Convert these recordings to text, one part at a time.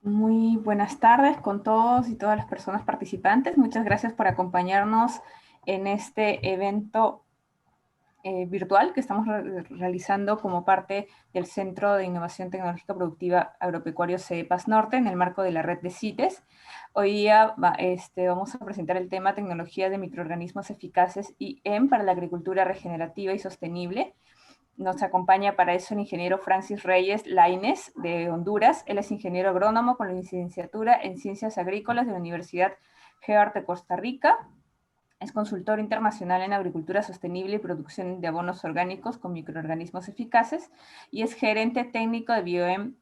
Muy buenas tardes con todos y todas las personas participantes. Muchas gracias por acompañarnos en este evento virtual que estamos realizando como parte del Centro de Innovación Tecnológica Productiva Agropecuario CEPAS Norte en el marco de la red de CITES. Hoy día vamos a presentar el tema Tecnología de Microorganismos Eficaces IEM para la Agricultura Regenerativa y Sostenible. Nos acompaña para eso el ingeniero Francis Reyes Lainez, de Honduras. Él es ingeniero agrónomo con la licenciatura en Ciencias Agrícolas de la Universidad GEART de Costa Rica. Es consultor internacional en agricultura sostenible y producción de abonos orgánicos con microorganismos eficaces y es gerente técnico de BioM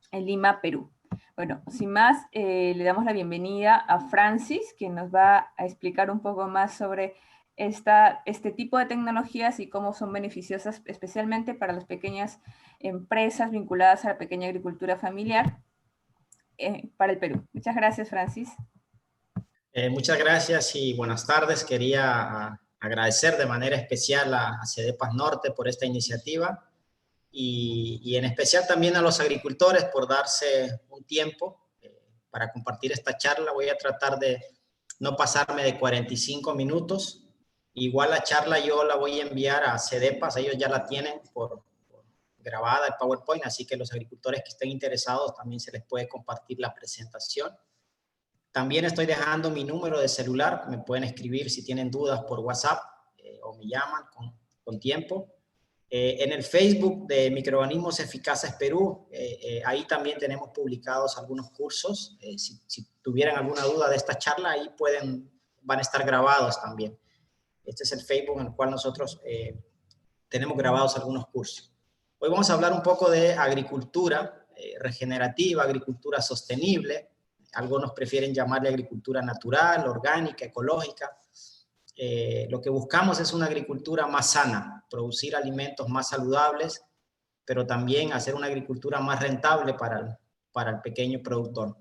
en Lima, Perú. Bueno, sin más, le damos la bienvenida a Francis, quien nos va a explicar un poco más sobre este tipo de tecnologías y cómo son beneficiosas, especialmente para las pequeñas empresas vinculadas a la pequeña agricultura familiar para el Perú. Muchas gracias, Francis. Muchas gracias y buenas tardes. Quería agradecer de manera especial a CEDEPAS Norte por esta iniciativa y en especial también a los agricultores por darse un tiempo para compartir esta charla. Voy a tratar de no pasarme de 45 minutos. Igual la charla yo la voy a enviar a CEDEPAS, ellos ya la tienen por grabada el PowerPoint, así que los agricultores que estén interesados también se les puede compartir la presentación. También estoy dejando mi número de celular, me pueden escribir si tienen dudas por WhatsApp o me llaman con tiempo. En el Facebook de Microorganismos Eficaces Perú, ahí también tenemos publicados algunos cursos. Si tuvieran alguna duda de esta charla, ahí van a estar grabados también. Este es el Facebook en el cual nosotros tenemos grabados algunos cursos. Hoy vamos a hablar un poco de agricultura regenerativa, agricultura sostenible. Algunos prefieren llamarle agricultura natural, orgánica, ecológica. Lo que buscamos es una agricultura más sana, producir alimentos más saludables, pero también hacer una agricultura más rentable para el pequeño productor.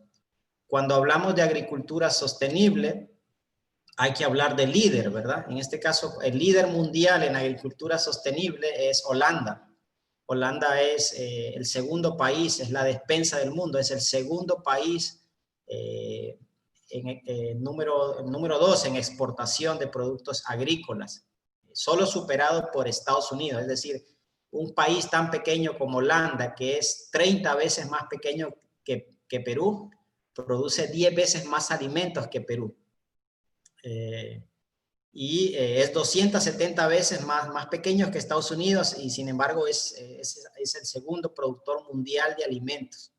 Cuando hablamos de agricultura sostenible, hay que hablar de líder, ¿verdad? En este caso, el líder mundial en agricultura sostenible es Holanda. Holanda es el segundo país, es la despensa del mundo, es el segundo país número 2 en exportación de productos agrícolas, solo superado por Estados Unidos. Es decir, un país tan pequeño como Holanda, que es 30 veces más pequeño que Perú, produce 10 veces más alimentos que Perú. Es 270 veces más pequeño que Estados Unidos y sin embargo es el segundo productor mundial de alimentos.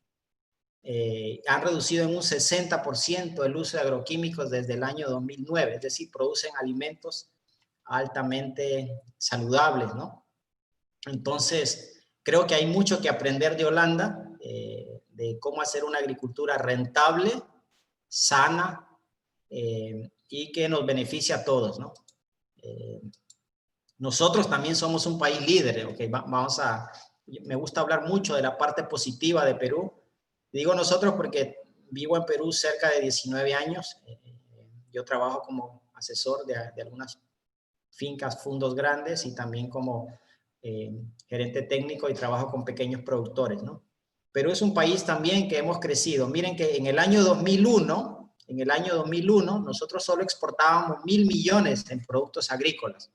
Han reducido en un 60% el uso de agroquímicos desde el año 2009, es decir, producen alimentos altamente saludables, ¿no? Entonces, creo que hay mucho que aprender de Holanda, de cómo hacer una agricultura rentable, sana, y que nos beneficia a todos, ¿no? Nosotros también somos un país líder, ¿okay? Me gusta hablar mucho de la parte positiva de Perú. Digo nosotros porque vivo en Perú cerca de 19 años. Yo trabajo como asesor de algunas fincas, fundos grandes y también como gerente técnico y trabajo con pequeños productores, ¿no? Perú es un país también que hemos crecido. Miren que en el año 2001 nosotros solo exportábamos 1.000 millones en productos agrícolas.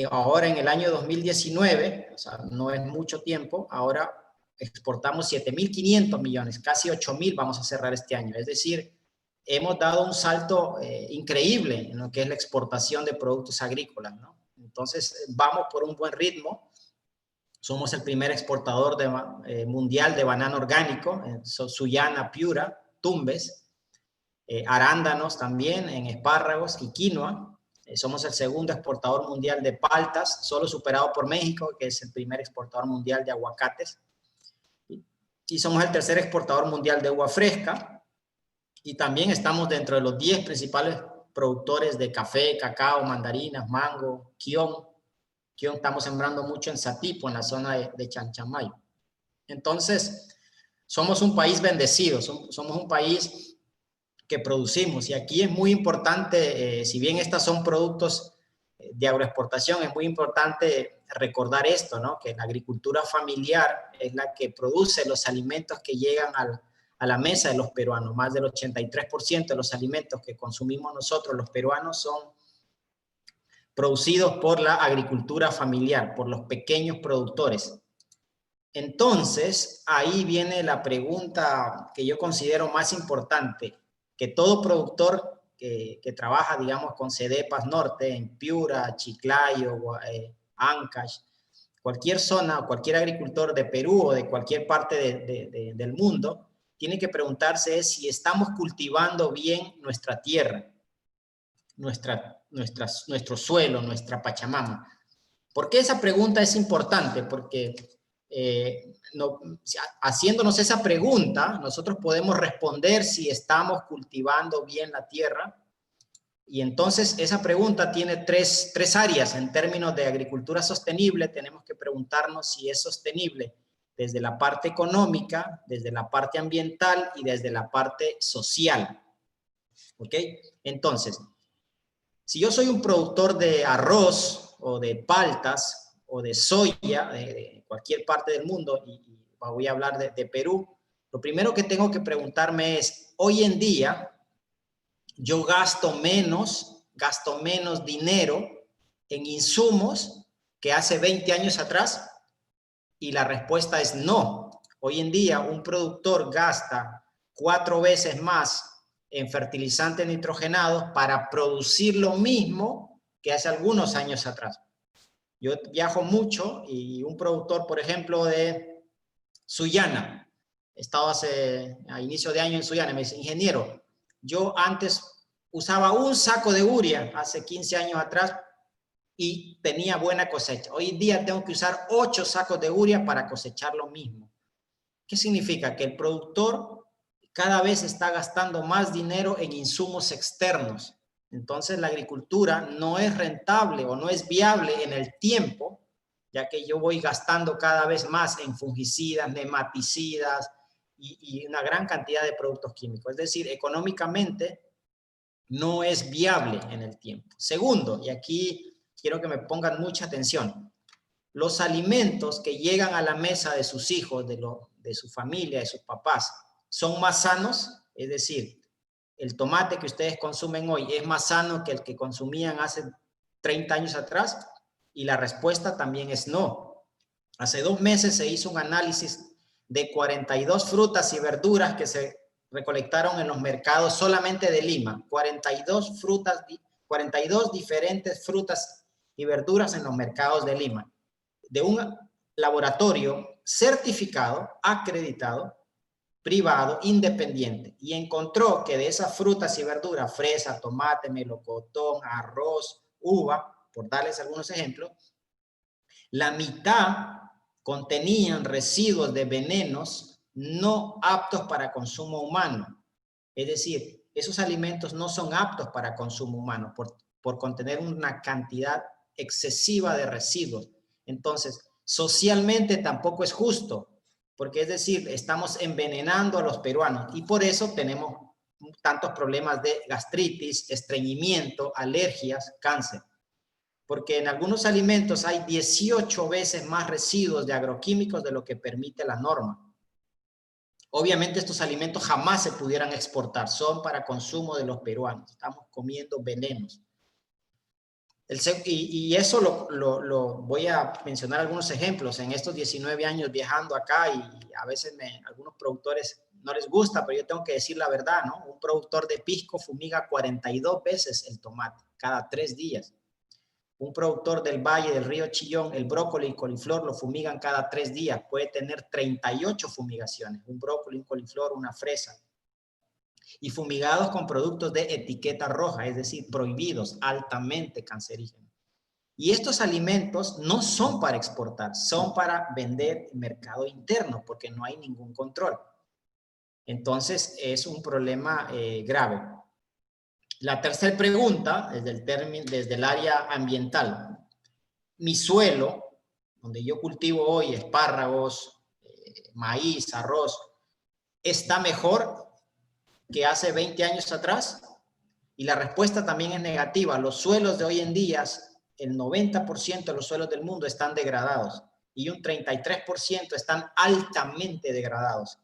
Ahora en el año 2019, o sea, no es mucho tiempo, ahora exportamos 7.500 millones, casi 8.000 vamos a cerrar este año. Es decir, hemos dado un salto increíble en lo que es la exportación de productos agrícolas, ¿no? Entonces, vamos por un buen ritmo. Somos el primer exportador mundial de banano orgánico, Sullana, Piura, Tumbes, arándanos también, en espárragos y quinoa. Somos el segundo exportador mundial de paltas, solo superado por México, que es el primer exportador mundial de aguacates. Y somos el tercer exportador mundial de uva fresca. Y también estamos dentro de los 10 principales productores de café, cacao, mandarinas, mango, kion. Kion estamos sembrando mucho en Satipo, en la zona de Chanchamayo. Entonces, somos un país bendecido, somos un país que producimos. Y aquí es muy importante, si bien estos son productos de agroexportación, es muy importante recordar esto, ¿no? Que la agricultura familiar es la que produce los alimentos que llegan a la mesa de los peruanos. Más del 83% de los alimentos que consumimos nosotros, los peruanos, son producidos por la agricultura familiar, por los pequeños productores. Entonces, ahí viene la pregunta que yo considero más importante, que todo productor que trabaja, digamos, con Cedepas Norte, en Piura, Chiclayo, Ancash, cualquier zona, cualquier agricultor de Perú o de cualquier parte del mundo, tiene que preguntarse si estamos cultivando bien nuestra tierra, nuestro suelo, nuestra Pachamama. ¿Por qué esa pregunta es importante? Porque haciéndonos esa pregunta, nosotros podemos responder si estamos cultivando bien la tierra. Y entonces esa pregunta tiene tres áreas. En términos de agricultura sostenible, tenemos que preguntarnos si es sostenible desde la parte económica, desde la parte ambiental y desde la parte social. ¿Ok? Entonces, si yo soy un productor de arroz o de paltas o de soya de cualquier parte del mundo, y voy a hablar de Perú, lo primero que tengo que preguntarme es, hoy en día, yo gasto menos dinero en insumos que hace 20 años atrás, y la respuesta es no. Hoy en día un productor gasta 4 veces más en fertilizantes nitrogenados para producir lo mismo que hace algunos años atrás. Yo viajo mucho y un productor, por ejemplo, de Sullana, he estado a inicio de año en Sullana, me dice, ingeniero, yo antes usaba un saco de urea hace 15 años atrás y tenía buena cosecha. Hoy en día tengo que usar 8 sacos de urea para cosechar lo mismo. ¿Qué significa? Que el productor cada vez está gastando más dinero en insumos externos. Entonces la agricultura no es rentable o no es viable en el tiempo, ya que yo voy gastando cada vez más en fungicidas, nematicidas y una gran cantidad de productos químicos. Es decir, económicamente no es viable en el tiempo. Segundo, y aquí quiero que me pongan mucha atención, los alimentos que llegan a la mesa de sus hijos, de su familia, de sus papás, son más sanos. Es decir, el tomate que ustedes consumen hoy es más sano que el que consumían hace 30 años atrás, y la respuesta también es no. Hace 2 meses se hizo un análisis de 42 frutas y verduras que se recolectaron en los mercados solamente de Lima. 42 diferentes frutas y verduras en los mercados de Lima, de un laboratorio certificado, acreditado, privado, independiente, y encontró que de esas frutas y verduras, fresa, tomate, melocotón, arroz, uva, por darles algunos ejemplos, la mitad contenían residuos de venenos no aptos para consumo humano. Es decir, esos alimentos no son aptos para consumo humano por contener una cantidad excesiva de residuos. Entonces, socialmente tampoco es justo, porque es decir, estamos envenenando a los peruanos y por eso tenemos tantos problemas de gastritis, estreñimiento, alergias, cáncer. Porque en algunos alimentos hay 18 veces más residuos de agroquímicos de lo que permite la norma. Obviamente estos alimentos jamás se pudieran exportar, son para consumo de los peruanos, estamos comiendo venenos. Y eso lo voy a mencionar algunos ejemplos. En estos 19 años viajando acá, y a veces algunos productores no les gusta, pero yo tengo que decir la verdad, ¿no? Un productor de pisco fumiga 42 veces el tomate cada 3 días. Un productor del Valle del Río Chillón, el brócoli y coliflor lo fumigan cada 3 días. Puede tener 38 fumigaciones. Un brócoli, un coliflor, una fresa. Y fumigados con productos de etiqueta roja, es decir, prohibidos, altamente cancerígenos. Y estos alimentos no son para exportar, son para vender en mercado interno, porque no hay ningún control. Entonces, es un problema grave. La tercera pregunta, desde el área ambiental. Mi suelo, donde yo cultivo hoy espárragos, maíz, arroz, ¿está mejor que hace 20 años atrás? Y la respuesta también es negativa. Los suelos de hoy en día el 90% de los suelos del mundo están degradados y un 33% están altamente degradados.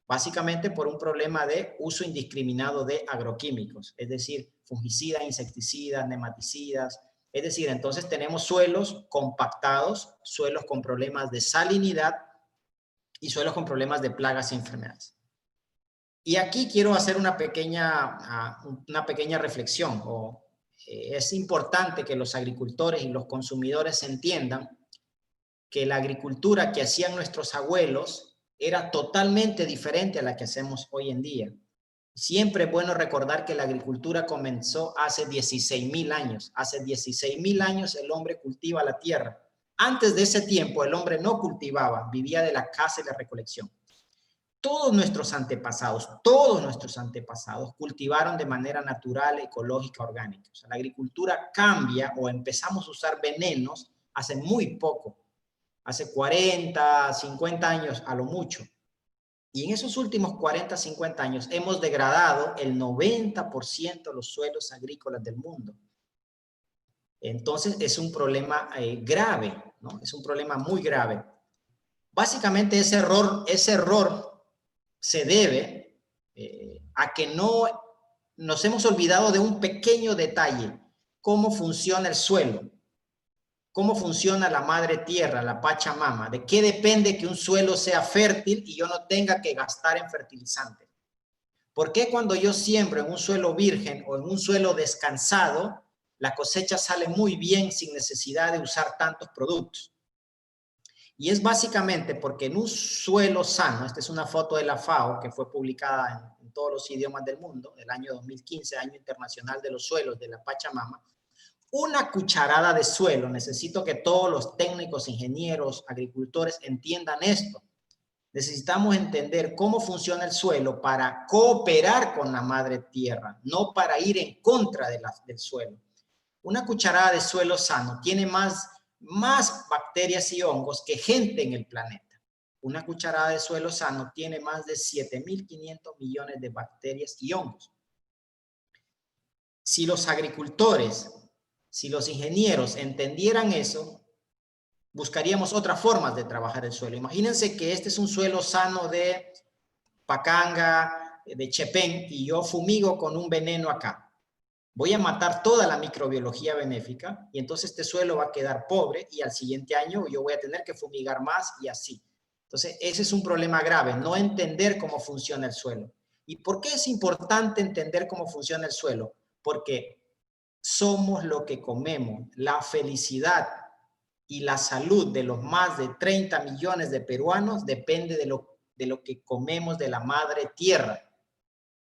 Básicamente por un problema de uso indiscriminado de agroquímicos, es decir, fungicidas, insecticidas, nematicidas. Es decir, entonces tenemos suelos compactados, suelos con problemas de salinidad y suelos con problemas de plagas y enfermedades. Y aquí quiero hacer una pequeña reflexión. Es importante que los agricultores y los consumidores entiendan que la agricultura que hacían nuestros abuelos era totalmente diferente a la que hacemos hoy en día. Siempre es bueno recordar que la agricultura comenzó hace 16.000 años. Hace 16.000 años el hombre cultiva la tierra. Antes de ese tiempo el hombre no cultivaba, vivía de la caza y la recolección. Todos nuestros antepasados cultivaron de manera natural, ecológica, orgánica. O sea, la agricultura cambia o empezamos a usar venenos hace muy poco, hace 40, 50 años a lo mucho. Y en esos últimos 40, 50 años hemos degradado el 90% de los suelos agrícolas del mundo. Entonces es un problema grave, ¿no? Es un problema muy grave. Básicamente ese error se debe a que no nos hemos olvidado de un pequeño detalle: cómo funciona el suelo, cómo funciona la madre tierra, la Pachamama, de qué depende que un suelo sea fértil y yo no tenga que gastar en fertilizante. ¿Por qué cuando yo siembro en un suelo virgen o en un suelo descansado, la cosecha sale muy bien sin necesidad de usar tantos productos? Y es básicamente porque en un suelo sano, esta es una foto de la FAO que fue publicada en todos los idiomas del mundo, el año 2015, Año Internacional de los Suelos de la Pachamama, una cucharada de suelo, necesito que todos los técnicos, ingenieros, agricultores entiendan esto. Necesitamos entender cómo funciona el suelo para cooperar con la madre tierra, no para ir en contra del suelo. Una cucharada de suelo sano tiene más bacterias y hongos que gente en el planeta. Una cucharada de suelo sano tiene más de 7.500 millones de bacterias y hongos. Si los agricultores, si los ingenieros entendieran eso, buscaríamos otras formas de trabajar el suelo. Imagínense que este es un suelo sano de Pacanga, de Chepén, y yo fumigo con un veneno acá. Voy a matar toda la microbiología benéfica y entonces este suelo va a quedar pobre y al siguiente año yo voy a tener que fumigar más y así. Entonces ese es un problema grave, no entender cómo funciona el suelo. ¿Y por qué es importante entender cómo funciona el suelo? Porque somos lo que comemos. La felicidad y la salud de los más de 30 millones de peruanos depende de lo que comemos de la madre tierra.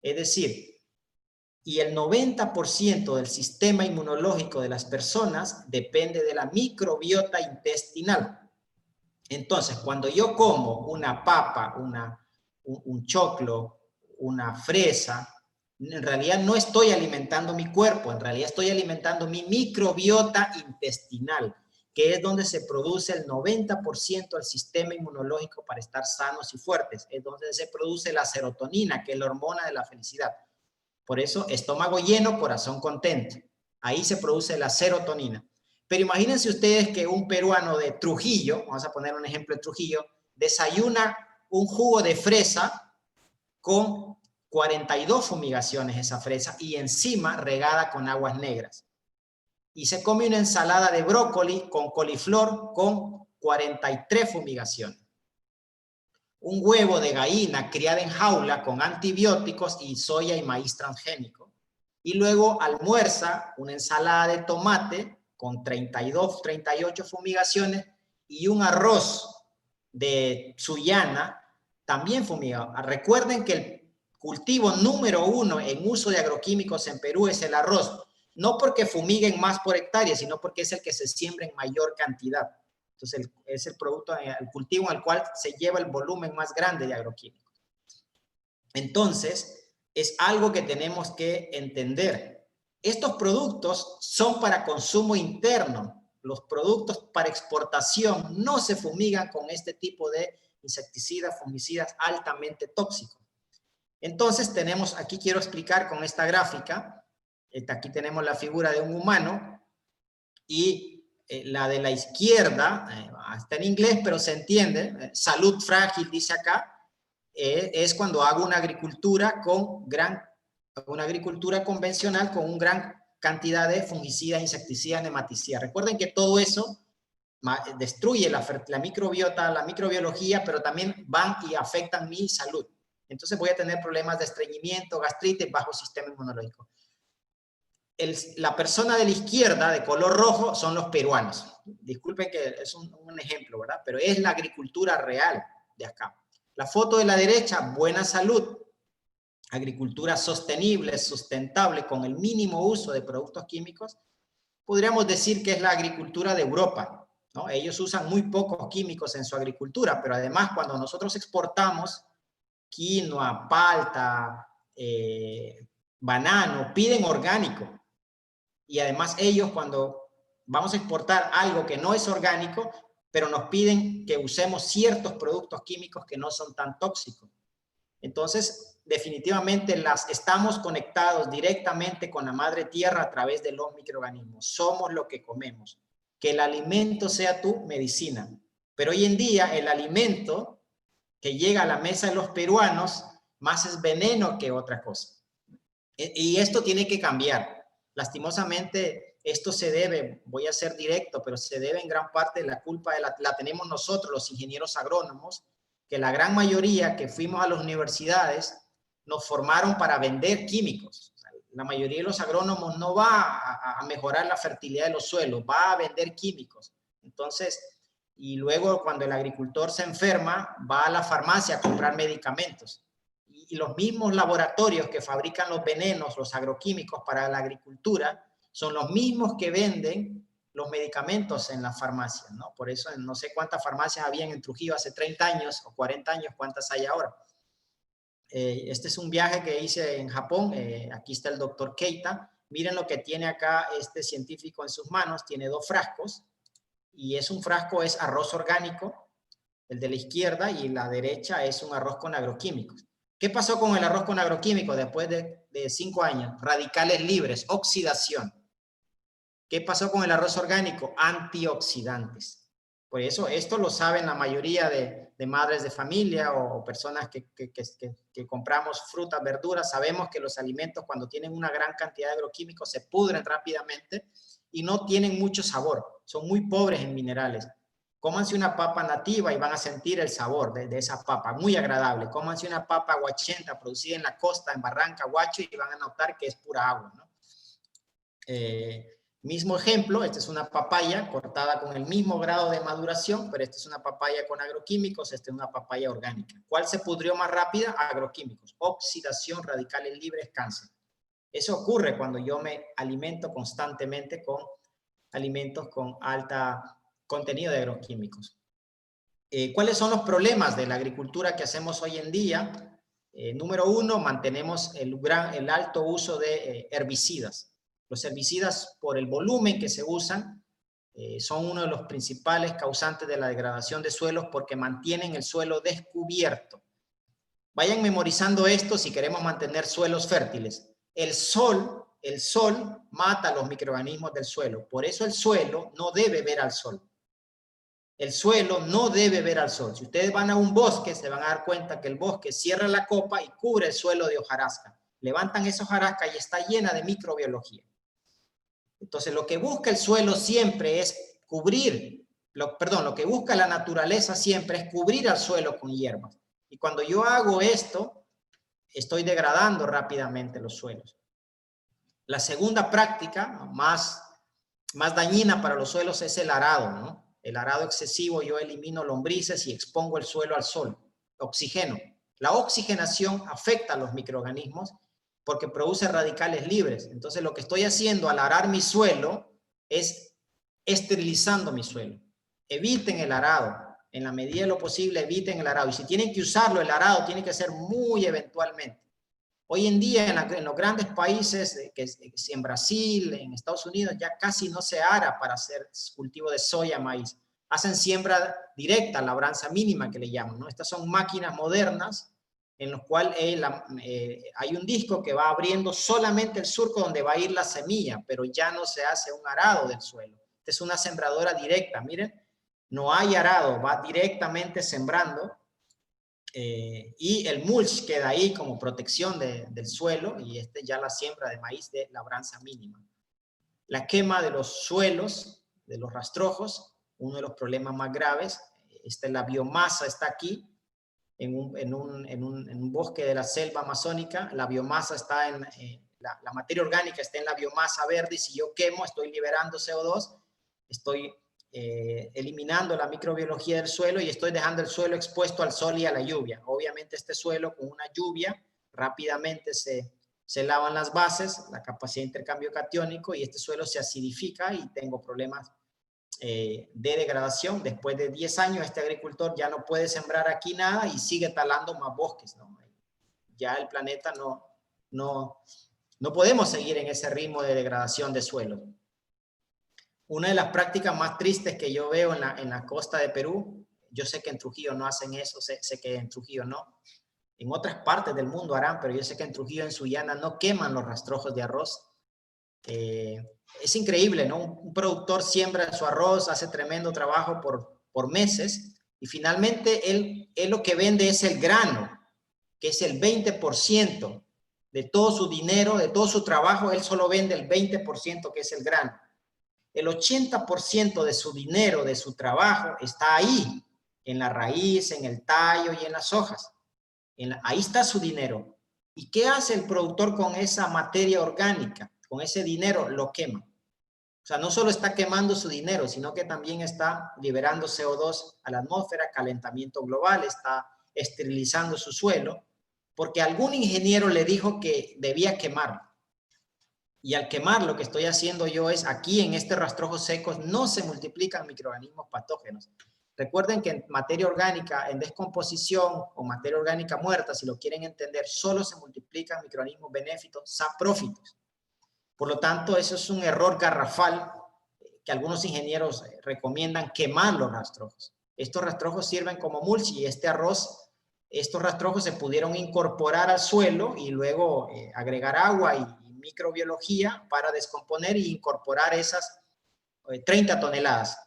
Es decir, y el 90% del sistema inmunológico de las personas depende de la microbiota intestinal. Entonces, cuando yo como una papa, un choclo, una fresa, en realidad no estoy alimentando mi cuerpo, en realidad estoy alimentando mi microbiota intestinal, que es donde se produce el 90% del sistema inmunológico para estar sanos y fuertes. Es donde se produce la serotonina, que es la hormona de la felicidad. Por eso, estómago lleno, corazón contento. Ahí se produce la serotonina. Pero imagínense ustedes que un peruano de Trujillo, vamos a poner un ejemplo de Trujillo, desayuna un jugo de fresa con 42 fumigaciones esa fresa y encima regada con aguas negras. Y se come una ensalada de brócoli con coliflor con 43 fumigaciones. Un huevo de gallina criada en jaula con antibióticos y soya y maíz transgénico. Y luego almuerza una ensalada de tomate con 32, 38 fumigaciones y un arroz de Sullana también fumigado. Recuerden que el cultivo número 1 en uso de agroquímicos en Perú es el arroz. No porque fumiguen más por hectárea, sino porque es el que se siembra en mayor cantidad. Entonces, es el producto, el cultivo en el cual se lleva el volumen más grande de agroquímicos. Entonces, es algo que tenemos que entender. Estos productos son para consumo interno. Los productos para exportación no se fumigan con este tipo de insecticidas, fungicidas altamente tóxicos. Entonces, tenemos, aquí quiero explicar con esta gráfica, aquí tenemos la figura de un humano Y la de la izquierda, está en inglés, pero se entiende, salud frágil, dice acá, es cuando hago una agricultura una agricultura convencional con una gran cantidad de fungicidas, insecticidas, nematicidas. Recuerden que todo eso destruye la microbiota, la microbiología, pero también van y afectan mi salud. Entonces voy a tener problemas de estreñimiento, gastritis, bajo sistema inmunológico. La persona de la izquierda, de color rojo, son los peruanos. Disculpen que es un ejemplo, ¿verdad? Pero es la agricultura real de acá. La foto de la derecha, buena salud, agricultura sostenible, sustentable, con el mínimo uso de productos químicos. Podríamos decir que es la agricultura de Europa, ¿no? Ellos usan muy pocos químicos en su agricultura, pero además cuando nosotros exportamos quinoa, palta, banano, piden orgánico. Y además ellos, cuando vamos a exportar algo que no es orgánico, pero nos piden que usemos ciertos productos químicos que no son tan tóxicos. Entonces, definitivamente estamos conectados directamente con la madre tierra a través de los microorganismos. Somos lo que comemos. Que el alimento sea tu medicina. Pero hoy en día el alimento que llega a la mesa de los peruanos más es veneno que otra cosa. Y esto tiene que cambiar. Lastimosamente, esto se debe, voy a ser directo, pero se debe en gran parte de la culpa, la tenemos nosotros, los ingenieros agrónomos, que la gran mayoría que fuimos a las universidades nos formaron para vender químicos. O sea, la mayoría de los agrónomos no va a mejorar la fertilidad de los suelos, va a vender químicos. Entonces, y luego cuando el agricultor se enferma, va a la farmacia a comprar medicamentos. Y los mismos laboratorios que fabrican los venenos, los agroquímicos para la agricultura, son los mismos que venden los medicamentos en las farmacias, ¿no? Por eso no sé cuántas farmacias habían en Trujillo hace 30 años o 40 años, cuántas hay ahora. Este es un viaje que hice en Japón, aquí está el doctor Keita. Miren lo que tiene acá este científico en sus manos, tiene 2 frascos, y un frasco es arroz orgánico, el de la izquierda, y la derecha es un arroz con agroquímicos. ¿Qué pasó con el arroz con agroquímicos después de 5 años? Radicales libres, oxidación. ¿Qué pasó con el arroz orgánico? Antioxidantes. Por eso, esto lo saben la mayoría de madres de familia o personas que compramos frutas, verduras. Sabemos que los alimentos, cuando tienen una gran cantidad de agroquímicos, se pudren rápidamente y no tienen mucho sabor. Son muy pobres en minerales. Cómanse una papa nativa y van a sentir el sabor de esa papa, muy agradable. Cómanse una papa aguachenta producida en la costa, en Barranca, Huacho, y van a notar que es pura agua, ¿no? Mismo ejemplo, esta es una papaya cortada con el mismo grado de maduración, pero esta es una papaya con agroquímicos, esta es una papaya orgánica. ¿Cuál se pudrió más rápida? Agroquímicos. Oxidación, radicales libres, cáncer. Eso ocurre cuando yo me alimento constantemente con alimentos con alta contenido de agroquímicos. ¿Cuáles son los problemas de la agricultura que hacemos hoy en día? Número 1, mantenemos el alto uso de herbicidas. Los herbicidas, por el volumen que se usan, son uno de los principales causantes de la degradación de suelos porque mantienen el suelo descubierto. Vayan memorizando esto si queremos mantener suelos fértiles. El sol mata los microorganismos del suelo. Por eso el suelo no debe ver al sol. El suelo no debe ver al sol. Si ustedes van a un bosque, se van a dar cuenta que el bosque cierra la copa y cubre el suelo de hojarasca. Levantan esa hojarasca y está llena de microbiología. Entonces, lo que busca el suelo siempre es cubrir, lo que busca la naturaleza siempre es cubrir al suelo con hierbas. Y cuando yo hago esto, estoy degradando rápidamente los suelos. La segunda práctica más dañina para los suelos es el arado, ¿no? El arado excesivo, yo elimino lombrices y expongo el suelo al sol. Oxigeno. La oxigenación afecta a los microorganismos porque produce radicales libres. Entonces, lo que estoy haciendo al arar mi suelo es esterilizando mi suelo. Eviten el arado. En la medida de lo posible, eviten el arado. Y si tienen que usarlo, el arado tiene que ser muy eventualmente. Hoy en día, en los grandes países, que en Brasil, en Estados Unidos, ya casi no se ara para hacer cultivo de soya, maíz. Hacen siembra directa, labranza mínima que le llaman, ¿no? Estas son máquinas modernas en los cuales hay un disco que va abriendo solamente el surco donde va a ir la semilla, pero ya no se hace un arado del suelo. Esta es una sembradora directa, miren, no hay arado, va directamente sembrando. Y el mulch queda ahí como protección del suelo, y ya la siembra de maíz de labranza mínima. La quema de los suelos, de los rastrojos, uno de los problemas más graves. La biomasa está aquí, en un bosque de la selva amazónica. La biomasa está la materia orgánica está en la biomasa verde, y si yo quemo, estoy liberando CO2, estoy eliminando la microbiología del suelo y estoy dejando el suelo expuesto al sol y a la lluvia. Obviamente este suelo, con una lluvia, rápidamente se lavan las bases, la capacidad de intercambio catiónico, y este suelo se acidifica y tengo problemas de degradación. Después de 10 años, este agricultor ya no puede sembrar aquí nada y sigue talando más bosques, ¿no? Ya el planeta no podemos seguir en ese ritmo de degradación de suelo. Una de las prácticas más tristes que yo veo en la costa de Perú, yo sé que en Trujillo no hacen eso, sé que en Trujillo no, en otras partes del mundo harán, pero yo sé que en Trujillo, en Sullana, no queman los rastrojos de arroz. Es increíble, ¿no? Un productor siembra su arroz, hace tremendo trabajo por meses, y finalmente él lo que vende es el grano, que es el 20% de todo su dinero, de todo su trabajo. Él solo vende el 20%, que es el grano. El 80% de su dinero, de su trabajo, está ahí, en la raíz, en el tallo y en las hojas. Ahí está su dinero. ¿Y qué hace el productor con esa materia orgánica? Con ese dinero lo quema. O sea, no solo está quemando su dinero, sino que también está liberando CO2 a la atmósfera, calentamiento global, está esterilizando su suelo, porque algún ingeniero le dijo que debía quemarlo. Y al quemar, lo que estoy haciendo yo es, aquí en este rastrojo secos no se multiplican microorganismos patógenos. Recuerden que en materia orgánica, en descomposición o materia orgánica muerta, si lo quieren entender, solo se multiplican microorganismos benéficos, saprófitos. Por lo tanto, eso es un error garrafal que algunos ingenieros recomiendan: quemar los rastrojos. Estos rastrojos sirven como mulch, y estos rastrojos se pudieron incorporar al suelo y luego agregar agua y microbiología para descomponer e incorporar esas 30 toneladas.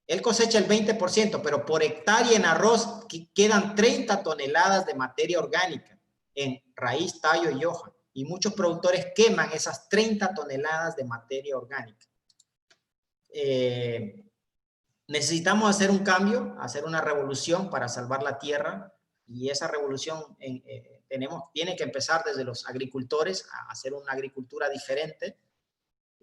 Él cosecha el 20%, pero por hectárea en arroz quedan 30 toneladas de materia orgánica en raíz, tallo y hoja. Y muchos productores queman esas 30 toneladas de materia orgánica. Necesitamos hacer un cambio, hacer una revolución para salvar la tierra, y esa revolución tiene que empezar desde los agricultores a hacer una agricultura diferente,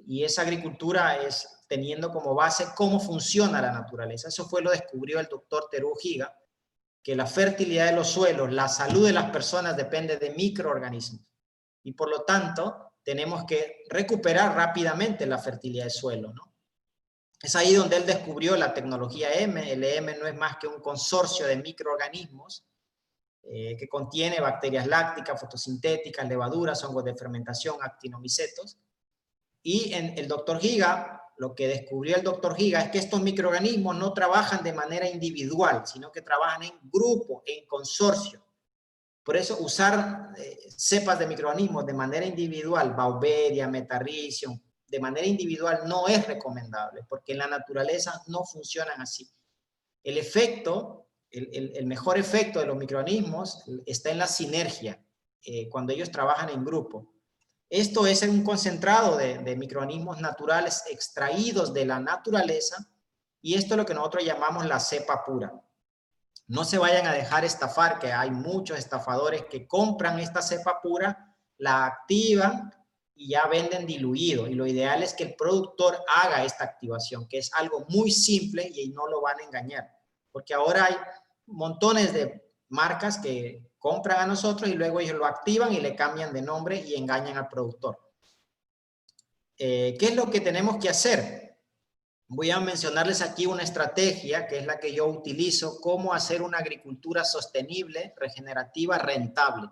y esa agricultura es teniendo como base cómo funciona la naturaleza. Eso fue lo descubrió el doctor Terú Higa, que la fertilidad de los suelos, la salud de las personas depende de microorganismos, y por lo tanto tenemos que recuperar rápidamente la fertilidad del suelo, ¿no? Es ahí donde él descubrió la tecnología EM. El EM no es más que un consorcio de microorganismos que contiene bacterias lácticas, fotosintéticas, levaduras, hongos de fermentación, actinomicetos. Y en el doctor Higa, lo que descubrió el doctor Higa es que estos microorganismos no trabajan de manera individual, sino que trabajan en grupo, en consorcio. Por eso usar cepas de microorganismos de manera individual, Beauveria, Metarrhizium, de manera individual no es recomendable, porque en la naturaleza no funcionan así. El efecto, el mejor efecto de los microorganismos está en la sinergia, cuando ellos trabajan en grupo. Esto es un concentrado de microorganismos naturales extraídos de la naturaleza, y esto es lo que nosotros llamamos la cepa pura. No se vayan a dejar estafar, que hay muchos estafadores que compran esta cepa pura, la activan y ya venden diluido. Y lo ideal es que el productor haga esta activación, que es algo muy simple, y no lo van a engañar. Porque ahora hay montones de marcas que compran a nosotros y luego ellos lo activan y le cambian de nombre y engañan al productor. ¿Qué es lo que tenemos que hacer? Voy a mencionarles aquí una estrategia que es la que yo utilizo: cómo hacer una agricultura sostenible, regenerativa, rentable.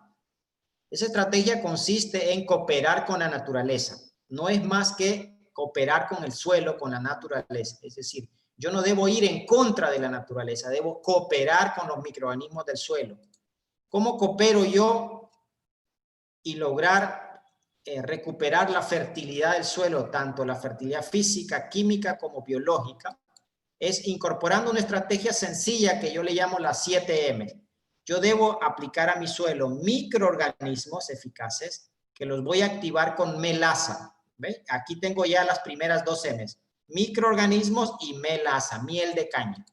Esa estrategia consiste en cooperar con la naturaleza. No es más que cooperar con el suelo, con la naturaleza. Es decir, yo no debo ir en contra de la naturaleza, debo cooperar con los microorganismos del suelo. ¿Cómo coopero yo y lograr recuperar la fertilidad del suelo, tanto la fertilidad física, química como biológica, es incorporando una estrategia sencilla que yo le llamo las 7M. Yo debo aplicar a mi suelo microorganismos eficaces que los voy a activar con melaza. ¿Ve? Aquí tengo ya las primeras 2 M's. Microorganismos y melaza, miel de caña.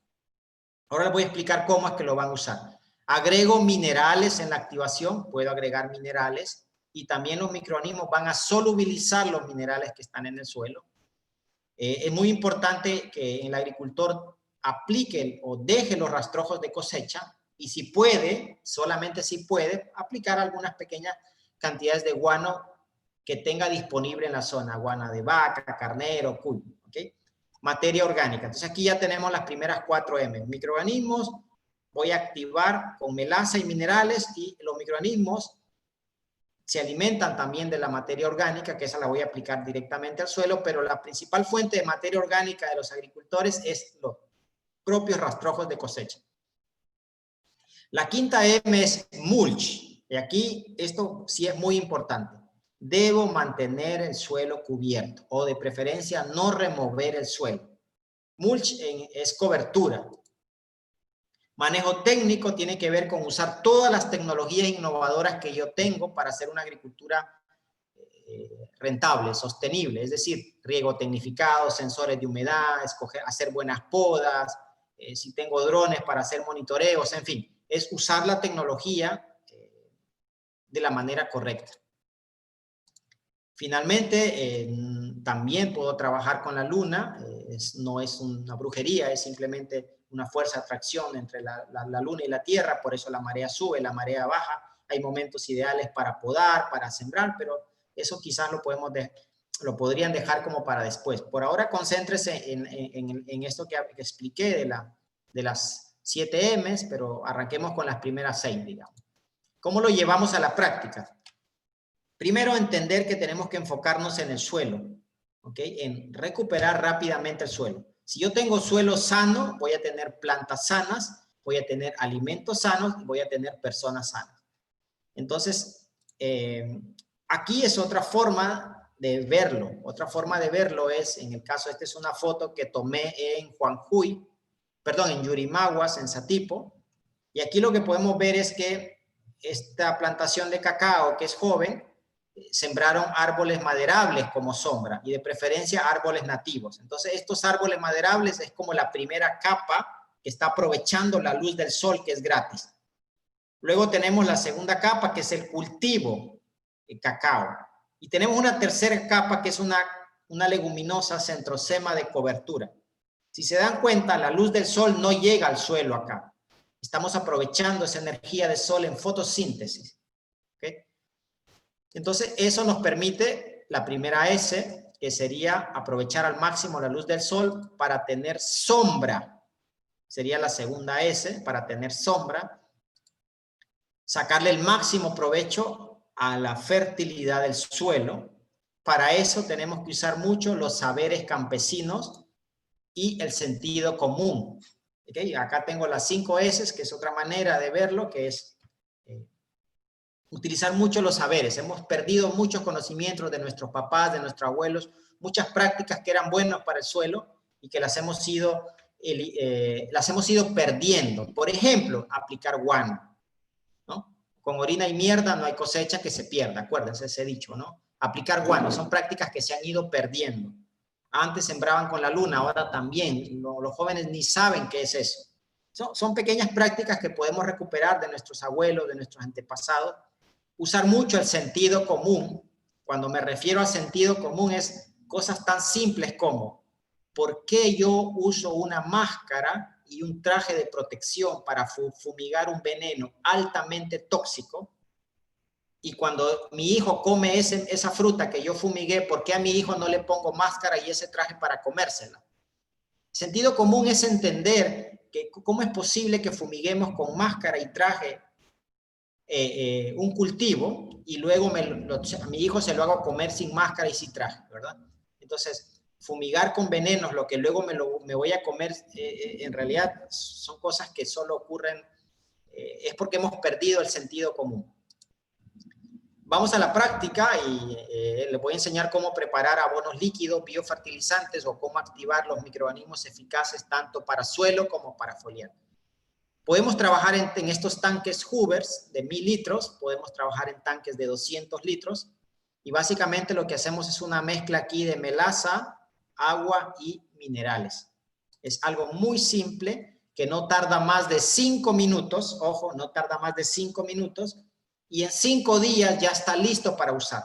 Ahora les voy a explicar cómo es que lo van a usar. Agrego minerales en la activación, puedo agregar minerales y también los microorganismos van a solubilizar los minerales que están en el suelo. Es muy importante que el agricultor aplique o deje los rastrojos de cosecha y si puede, solamente si puede, aplicar algunas pequeñas cantidades de guano que tenga disponible en la zona, guana de vaca, carnero, cuy, ¿ok? Materia orgánica. Entonces aquí ya tenemos las primeras 4 M. Microorganismos, voy a activar con melaza y minerales y los microorganismos se alimentan también de la materia orgánica, que esa la voy a aplicar directamente al suelo, pero la principal fuente de materia orgánica de los agricultores es los propios rastrojos de cosecha. La quinta M es mulch, y aquí esto sí es muy importante. Debo mantener el suelo cubierto, o de preferencia no remover el suelo. Mulch es cobertura. Manejo técnico tiene que ver con usar todas las tecnologías innovadoras que yo tengo para hacer una agricultura rentable, sostenible, es decir, riego tecnificado, sensores de humedad, hacer buenas podas, si tengo drones para hacer monitoreos, en fin, es usar la tecnología de la manera correcta. Finalmente, también puedo trabajar con la luna, no es una brujería, es simplemente una fuerza de atracción entre la luna y la tierra, por eso la marea sube, la marea baja, hay momentos ideales para podar, para sembrar, pero eso quizás lo podrían dejar como para después. Por ahora concéntrese en esto que expliqué de las 7 M's, pero arranquemos con las primeras 6, digamos. ¿Cómo lo llevamos a la práctica? Primero, entender que tenemos que enfocarnos en el suelo, ¿ok? En recuperar rápidamente el suelo. Si yo tengo suelo sano, voy a tener plantas sanas, voy a tener alimentos sanos y voy a tener personas sanas. Entonces, aquí es otra forma de verlo. Otra forma de verlo es, en el caso, esta es una foto que tomé en en Yurimaguas, en Satipo. Y aquí lo que podemos ver es que esta plantación de cacao, que es joven, sembraron árboles maderables como sombra y de preferencia árboles nativos. Entonces, estos árboles maderables es como la primera capa que está aprovechando la luz del sol, que es gratis. Luego tenemos la segunda capa, que es el cultivo de cacao. Y tenemos una tercera capa, que es una leguminosa centrosema de cobertura. Si se dan cuenta, la luz del sol no llega al suelo acá. Estamos aprovechando esa energía del sol en fotosíntesis. ¿Okay? Entonces, eso nos permite la primera S, que sería aprovechar al máximo la luz del sol para tener sombra. Sería la segunda S, para tener sombra. Sacarle el máximo provecho a la fertilidad del suelo. Para eso tenemos que usar mucho los saberes campesinos y el sentido común. ¿Okay? Acá tengo las 5 S, que es otra manera de verlo, que es utilizar mucho los saberes. Hemos perdido muchos conocimientos de nuestros papás, de nuestros abuelos, muchas prácticas que eran buenas para el suelo y que las hemos ido perdiendo. Por ejemplo, aplicar guano, ¿no? Con orina y mierda no hay cosecha que se pierda, acuérdense ese dicho, ¿no? Aplicar guano, son prácticas que se han ido perdiendo. Antes sembraban con la luna, ahora también. Los jóvenes ni saben qué es eso. Son pequeñas prácticas que podemos recuperar de nuestros abuelos, de nuestros antepasados. Usar mucho el sentido común. Cuando me refiero al sentido común es cosas tan simples como ¿por qué yo uso una máscara y un traje de protección para fumigar un veneno altamente tóxico? Y cuando mi hijo come esa fruta que yo fumigué, ¿por qué a mi hijo no le pongo máscara y ese traje para comérsela? Sentido común es entender que cómo es posible que fumiguemos con máscara y traje un cultivo y luego a mi hijo se lo hago comer sin máscara y sin traje, ¿verdad? Entonces, fumigar con venenos, lo que luego me voy a comer, en realidad son cosas que solo ocurren, es porque hemos perdido el sentido común. vamos a la práctica y les voy a enseñar cómo preparar abonos líquidos, biofertilizantes o cómo activar los microorganismos eficaces tanto para suelo como para foliar. Podemos trabajar en estos tanques Hoovers de 1000 litros, podemos trabajar en tanques de 200 litros y básicamente lo que hacemos es una mezcla aquí de melaza, agua y minerales. Es algo muy simple que no tarda más de 5 minutos, ojo, no tarda más de 5 minutos y en 5 días ya está listo para usar.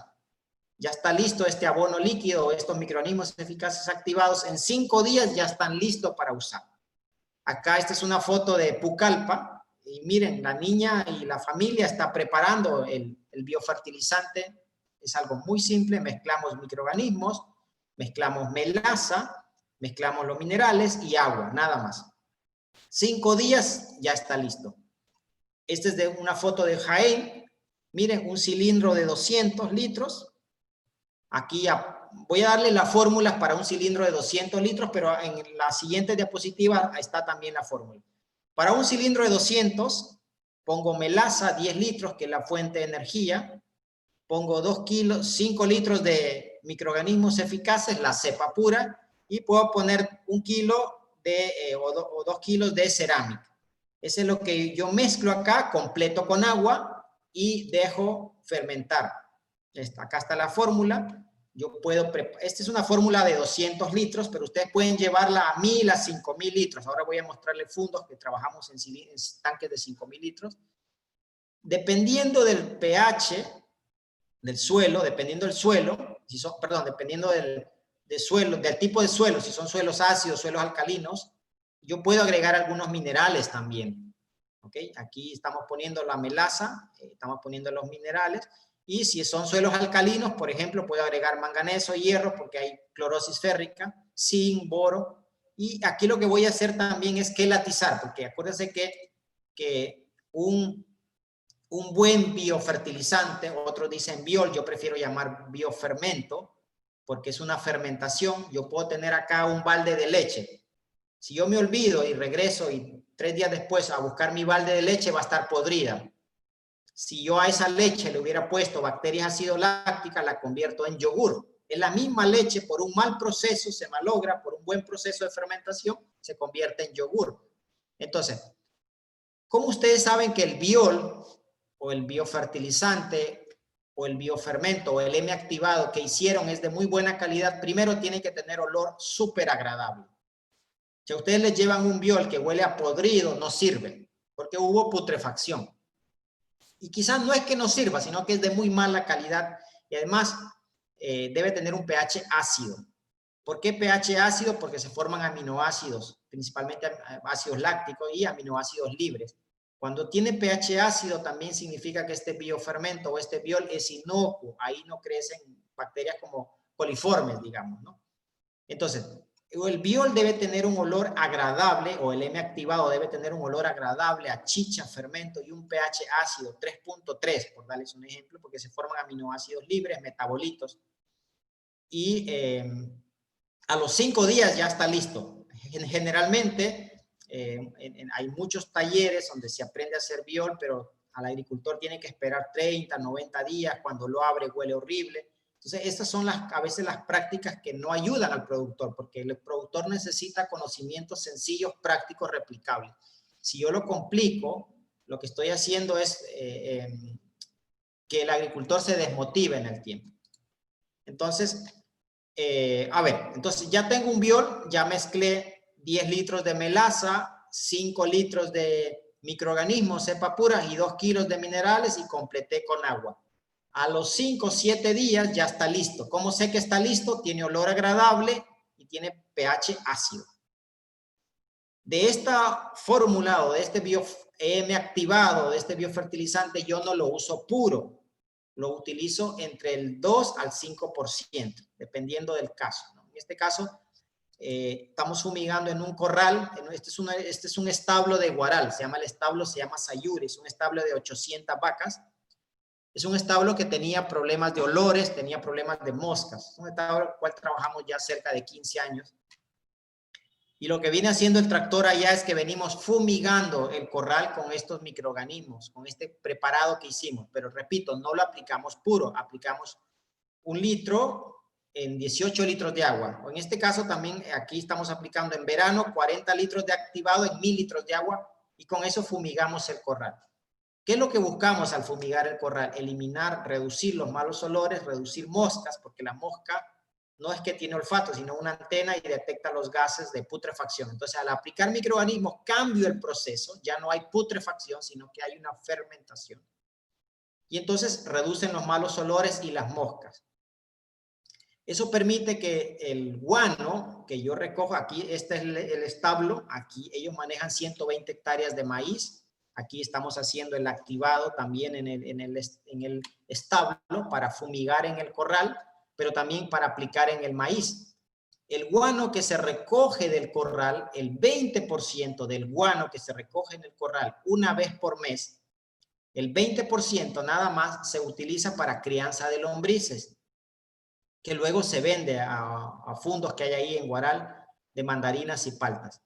Ya está listo este abono líquido, estos microorganismos eficaces activados, en 5 días ya están listos para usar. Acá esta es una foto de Pucallpa y miren, la niña y la familia está preparando el biofertilizante. Es algo muy simple, mezclamos microorganismos, mezclamos melaza, mezclamos los minerales y agua, nada más. 5 días ya está listo. Esta es de una foto de Jaén. Miren, un cilindro de 200 litros. Aquí voy a darle las fórmulas para un cilindro de 200 litros, pero en la siguiente diapositiva está también la fórmula. Para un cilindro de 200, pongo melaza 10 litros, que es la fuente de energía. Pongo 5 litros de microorganismos eficaces, la cepa pura, y puedo poner 1 kilo o 2 kilos de cerámica. Ese es lo que yo mezclo acá, completo con agua y dejo fermentar. Acá está la fórmula. Esta es una fórmula de 200 litros, pero ustedes pueden llevarla a 1000, a 5000 litros. Ahora voy a mostrarles fundos que trabajamos en tanques de 5000 litros. Dependiendo del pH del suelo, dependiendo del suelo, dependiendo del tipo de suelo, si son suelos ácidos, suelos alcalinos, yo puedo agregar algunos minerales también. ¿Okay? Aquí estamos poniendo la melaza, estamos poniendo los minerales, y si son suelos alcalinos, por ejemplo, puedo agregar manganeso, hierro, porque hay clorosis férrica, zinc, boro, y aquí lo que voy a hacer también es quelatizar, porque acuérdense que un buen biofertilizante, otros dicen biol, yo prefiero llamar biofermento, porque es una fermentación. Yo puedo tener acá un balde de leche. Si yo me olvido y regreso y 3 días después a buscar mi balde de leche, va a estar podrida. Si yo a esa leche le hubiera puesto bacterias ácido lácticas, la convierto en yogur. Es la misma leche, por un mal proceso se malogra, por un buen proceso de fermentación se convierte en yogur. Entonces, ¿cómo ustedes saben que el biol o el biofertilizante o el biofermento o el M activado que hicieron es de muy buena calidad? Primero tiene que tener olor súper agradable. Si a ustedes les llevan un biol que huele a podrido, no sirve, porque hubo putrefacción. Y quizás no es que no sirva, sino que es de muy mala calidad y además debe tener un pH ácido. ¿Por qué pH ácido? Porque se forman aminoácidos, principalmente ácidos lácticos y aminoácidos libres. Cuando tiene pH ácido también significa que este biofermento o este biol es inocuo. Ahí no crecen bacterias como coliformes, digamos, ¿no? Entonces, el biol debe tener un olor agradable, o el M activado debe tener un olor agradable a chicha, fermento y un pH ácido 3.3, por darles un ejemplo, porque se forman aminoácidos libres, metabolitos. Y a los 5 días ya está listo. Generalmente hay muchos talleres donde se aprende a hacer biol, pero al agricultor tiene que esperar 30, 90 días. Cuando lo abre huele horrible. Entonces, estas son a veces las prácticas que no ayudan al productor, porque el productor necesita conocimientos sencillos, prácticos, replicables. Si yo lo complico, lo que estoy haciendo es que el agricultor se desmotive en el tiempo. Entonces, entonces ya tengo un biol, ya mezclé 10 litros de melaza, 5 litros de microorganismos, cepa pura y 2 kilos de minerales y completé con agua. A los 5 o 7 días ya está listo. ¿Cómo sé que está listo? Tiene olor agradable y tiene pH ácido. De esta fórmula o de este M activado, de este biofertilizante, yo no lo uso puro. Lo utilizo entre el 2 al 5%, dependiendo del caso, ¿no? En este caso, estamos fumigando en un corral. Este es un establo de Guaral, se llama Sayuri, es un establo de 800 vacas. Es un establo que tenía problemas de olores, tenía problemas de moscas. Es un establo con el cual trabajamos ya cerca de 15 años. Y lo que viene haciendo el tractor allá es que venimos fumigando el corral con estos microorganismos, con este preparado que hicimos. Pero repito, no lo aplicamos puro, aplicamos 1 litro en 18 litros de agua. O en este caso también aquí estamos aplicando en verano 40 litros de activado en 1000 litros de agua y con eso fumigamos el corral. ¿Qué es lo que buscamos al fumigar el corral? Eliminar, reducir los malos olores, reducir moscas, porque la mosca no es que tiene olfato, sino una antena y detecta los gases de putrefacción. Entonces, al aplicar microorganismos, cambio el proceso, ya no hay putrefacción, sino que hay una fermentación. Y entonces reducen los malos olores y las moscas. Eso permite que el guano que yo recojo, aquí este es el establo, aquí ellos manejan 120 hectáreas de maíz, aquí estamos haciendo el activado también en el establo para fumigar en el corral, pero también para aplicar en el maíz. El guano que se recoge del corral, el 20% del guano que se recoge en el corral una vez por mes, el 20% nada más se utiliza para crianza de lombrices, que luego se vende a fundos que hay ahí en Guaral de mandarinas y paltas.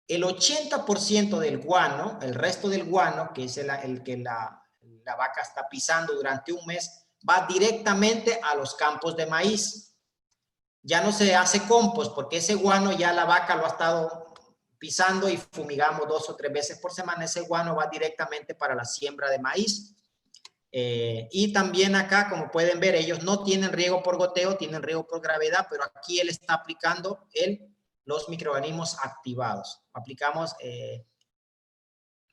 El 80% del guano, el resto del guano, que es el que la vaca está pisando durante un mes, va directamente a los campos de maíz. Ya no se hace compost porque ese guano ya la vaca lo ha estado pisando y fumigamos 2 o 3 veces por semana. Ese guano va directamente para la siembra de maíz. Y también acá, como pueden ver, ellos no tienen riego por goteo, tienen riego por gravedad, pero aquí él está aplicando los microorganismos activados. Aplicamos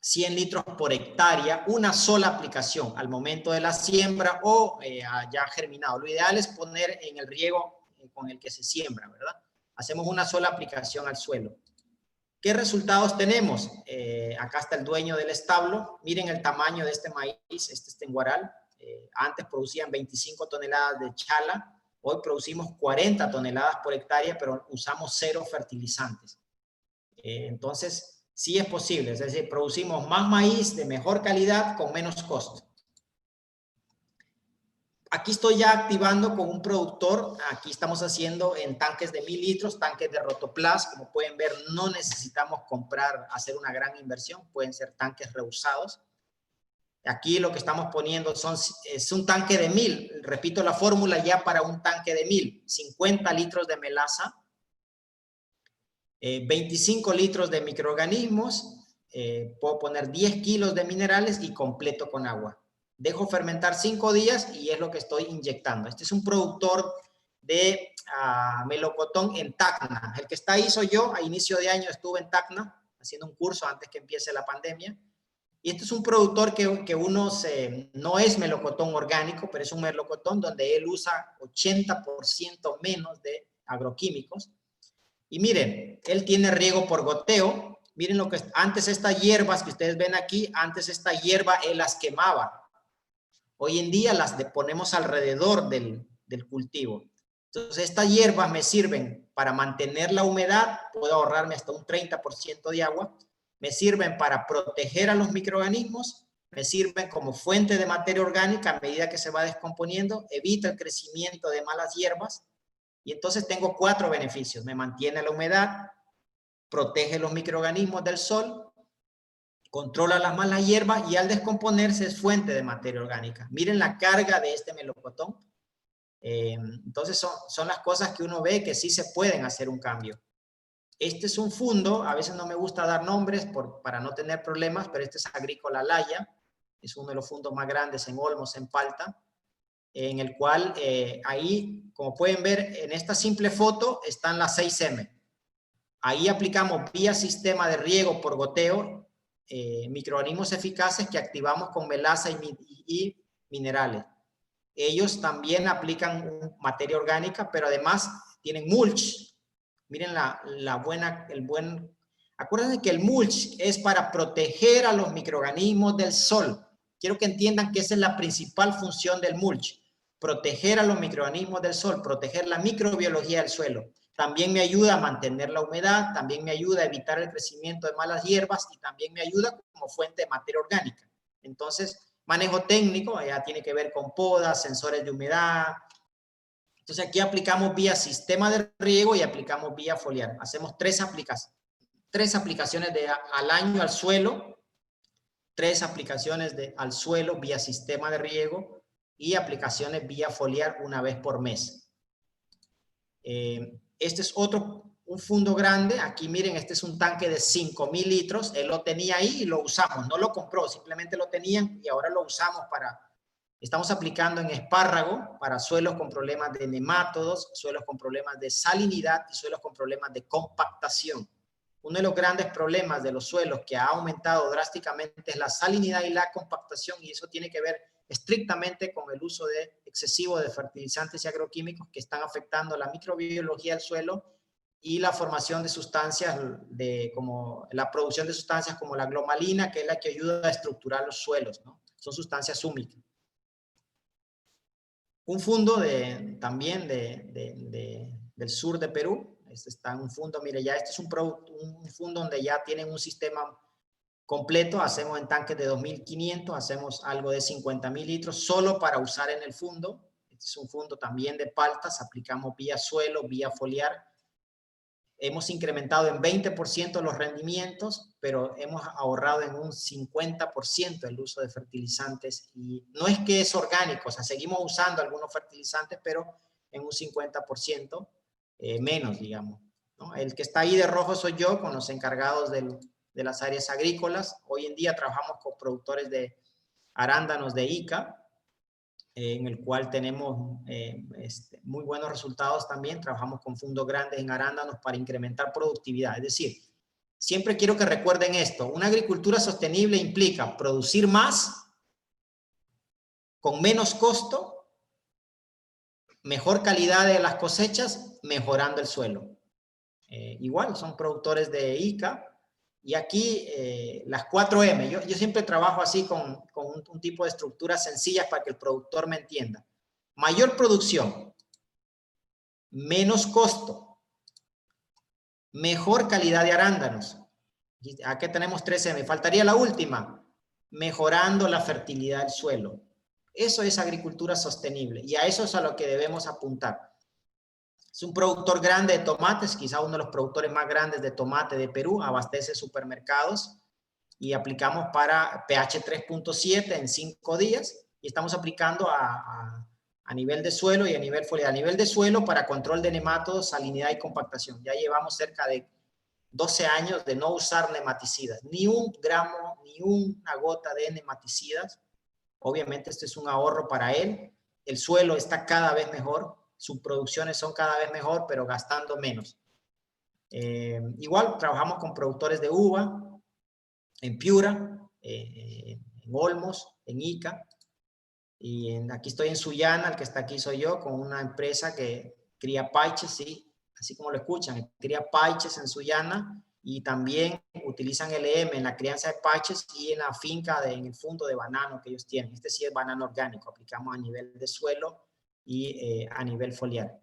100 litros por hectárea, una sola aplicación al momento de la siembra o ya germinado. Lo ideal es poner en el riego con el que se siembra, ¿verdad? Hacemos una sola aplicación al suelo. ¿Qué resultados tenemos? Acá está el dueño del establo. Miren el tamaño de este maíz. Este está en Guaral. Antes producían 25 toneladas de chala. Hoy producimos 40 toneladas por hectárea, pero usamos 0 fertilizantes. Entonces, sí es posible. Es decir, producimos más maíz de mejor calidad con menos costo. Aquí estoy ya activando con un productor. Aquí estamos haciendo en tanques de 1000 litros, tanques de Rotoplas. Como pueden ver, no necesitamos hacer una gran inversión. Pueden ser tanques reusados. Aquí lo que estamos poniendo es un tanque de 1000. Repito la fórmula ya para un tanque de 1000. 50 litros de melaza, 25 litros de microorganismos, puedo poner 10 kilos de minerales y completo con agua. Dejo fermentar 5 días y es lo que estoy inyectando. Este es un productor de melocotón en Tacna. El que está ahí soy yo. A inicio de año estuve en Tacna haciendo un curso antes que empiece la pandemia. Y este es un productor que no es melocotón orgánico, pero es un melocotón donde él usa 80% menos de agroquímicos. Y miren, él tiene riego por goteo. Miren lo que antes estas hierbas que ustedes ven aquí, antes esta hierba él las quemaba. Hoy en día las ponemos alrededor del cultivo. Entonces estas hierbas me sirven para mantener la humedad, puedo ahorrarme hasta un 30% de agua, me sirven para proteger a los microorganismos, me sirven como fuente de materia orgánica a medida que se va descomponiendo, evita el crecimiento de malas hierbas y entonces tengo 4 beneficios. Me mantiene la humedad, protege los microorganismos del sol, controla las malas hierbas y al descomponerse es fuente de materia orgánica. Miren la carga de este melocotón. Entonces son las cosas que uno ve que sí se pueden hacer un cambio. Este es un fundo, a veces no me gusta dar nombres para no tener problemas, pero este es Agrícola Laya, es uno de los fundos más grandes en Olmos, en Palta, en el cual ahí, como pueden ver, en esta simple foto están las 6M. Ahí aplicamos vía sistema de riego por goteo, microorganismos eficaces que activamos con melaza y minerales. Ellos también aplican materia orgánica, pero además tienen mulch. Miren acuérdense que el mulch es para proteger a los microorganismos del sol. Quiero que entiendan que esa es la principal función del mulch. Proteger a los microorganismos del sol, proteger la microbiología del suelo. También me ayuda a mantener la humedad, también me ayuda a evitar el crecimiento de malas hierbas y también me ayuda como fuente de materia orgánica. Entonces, manejo técnico, ya tiene que ver con podas, sensores de humedad, Entonces aquí aplicamos vía sistema de riego y aplicamos vía foliar. Hacemos tres aplicaciones al año al suelo, 3 aplicaciones al suelo vía sistema de riego y aplicaciones vía foliar una vez por mes. Este es un fundo grande. Aquí miren, este es un tanque de 5,000 litros. Él lo tenía ahí y lo usamos. No lo compró, simplemente lo tenían y ahora lo usamos estamos aplicando en espárrago para suelos con problemas de nemátodos, suelos con problemas de salinidad y suelos con problemas de compactación. Uno de los grandes problemas de los suelos que ha aumentado drásticamente es la salinidad y la compactación, y eso tiene que ver estrictamente con el uso excesivo de fertilizantes y agroquímicos que están afectando la microbiología del suelo y la formación de sustancias, como la producción de sustancias como la glomalina, que es la que ayuda a estructurar los suelos, ¿no? Son sustancias húmicas. Un fundo también del sur de Perú. Este está en un fundo, mire, ya este es un fundo donde ya tienen un sistema completo. Hacemos en tanques de 2.500, hacemos algo de 50,000 litros solo para usar en el fundo. Este es un fundo también de paltas, aplicamos vía suelo, vía foliar. Hemos incrementado en 20% los rendimientos, pero hemos ahorrado en un 50% el uso de fertilizantes. Y no es que es orgánico, o sea, seguimos usando algunos fertilizantes, pero en un 50% menos, digamos, ¿no? El que está ahí de rojo soy yo, con los encargados de las áreas agrícolas. Hoy en día trabajamos con productores de arándanos de ICA, en el cual tenemos muy buenos resultados también. Trabajamos con fondos grandes en arándanos para incrementar productividad. Es decir, siempre quiero que recuerden esto: una agricultura sostenible implica producir más, con menos costo, mejor calidad de las cosechas, mejorando el suelo. Igual, son productores de ICA. Y aquí las 4M, yo siempre trabajo así con un tipo de estructuras sencillas para que el productor me entienda. Mayor producción, menos costo, mejor calidad de arándanos. Aquí tenemos 3M, faltaría la última: mejorando la fertilidad del suelo. Eso es agricultura sostenible y a eso es a lo que debemos apuntar. Es un productor grande de tomates, quizá uno de los productores más grandes de tomate de Perú, abastece supermercados y aplicamos para pH 3.7 en 5 días y estamos aplicando a nivel de suelo y a nivel foliar. A nivel de suelo para control de nemátodos, salinidad y compactación. Ya llevamos cerca de 12 años de no usar nematicidas, ni un gramo, ni una gota de nematicidas. Obviamente esto es un ahorro para él. El suelo está cada vez mejor. Sus producciones son cada vez mejor, pero gastando menos. Igual trabajamos con productores de uva en Piura, en Olmos, en Ica, y aquí estoy en Sullana. El que está aquí soy yo, con una empresa que cría paiches, sí, así como lo escuchan, cría paiches en Sullana, y también utilizan LM en la crianza de paiches y en la finca, en el fundo de banano que ellos tienen. Este sí es banano orgánico, aplicamos a nivel de suelo y a nivel foliar.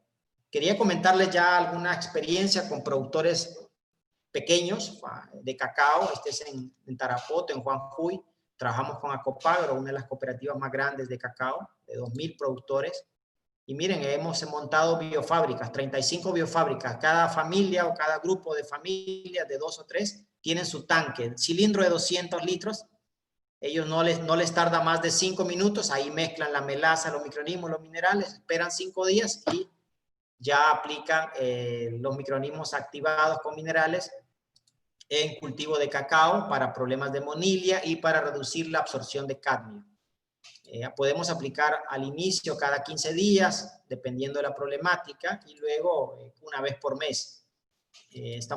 Quería comentarles ya alguna experiencia con productores pequeños de cacao. Este es en Tarapoto, en Juanjuy. Trabajamos con Acopagro, una de las cooperativas más grandes de cacao, de 2,000 productores. Y miren, hemos montado biofábricas, 35 biofábricas. Cada familia o cada grupo de familias de 2 o 3 tienen su tanque, el cilindro de 200 litros. Ellos no les tarda más de 5 minutos. Ahí mezclan la melaza, los microorganismos, los minerales, esperan 5 días y ya aplican los microorganismos activados con minerales en cultivo de cacao para problemas de monilia y para reducir la absorción de cadmio. Podemos aplicar al inicio cada 15 días, dependiendo de la problemática, y luego una vez por mes.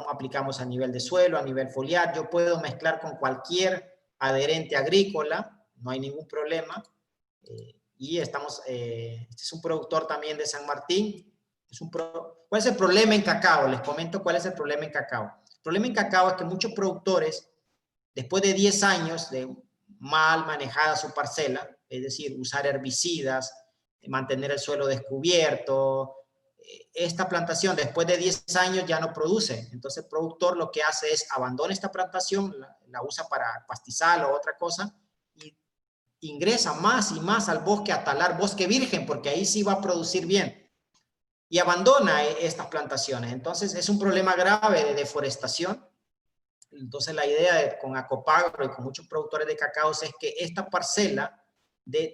Aplicamos a nivel de suelo, a nivel foliar. Yo puedo mezclar con cualquier adherente agrícola, no hay ningún problema. Y este es un productor también de San Martín. ¿Cuál es el problema en cacao? Les comento cuál es el problema en cacao. El problema en cacao es que muchos productores, después de 10 años de mal manejada su parcela, es decir, usar herbicidas, mantener el suelo descubierto, esta plantación después de 10 años ya no produce. Entonces el productor lo que hace es abandona esta plantación, la usa para pastizal o otra cosa, y ingresa más y más al bosque, a talar bosque virgen, porque ahí sí va a producir bien. y abandona estas plantaciones. Entonces es un problema grave de deforestación. Entonces la idea con Acopagro y con muchos productores de cacao es que esta parcela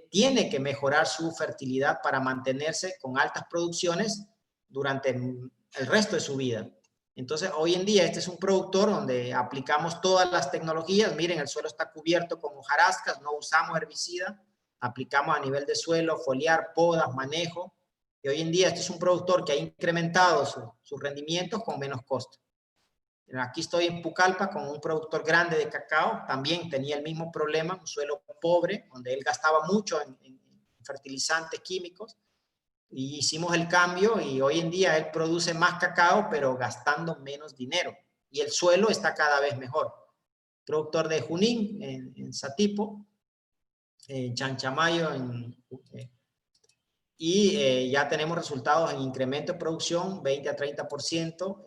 tiene que mejorar su fertilidad para mantenerse con altas producciones durante el resto de su vida. Entonces, hoy en día este es un productor donde aplicamos todas las tecnologías. Miren, el suelo está cubierto con hojarascas, no usamos herbicida, aplicamos a nivel de suelo, foliar, podas, manejo. Y hoy en día este es un productor que ha incrementado sus rendimientos con menos costo. Aquí estoy en Pucallpa con un productor grande de cacao, también tenía el mismo problema, un suelo pobre, donde él gastaba mucho en fertilizantes químicos, y hicimos el cambio y hoy en día él produce más cacao, pero gastando menos dinero, y el suelo está cada vez mejor. Productor de Junín, en Satipo, en Chanchamayo, y ya tenemos resultados en incremento de producción, 20 a 30%,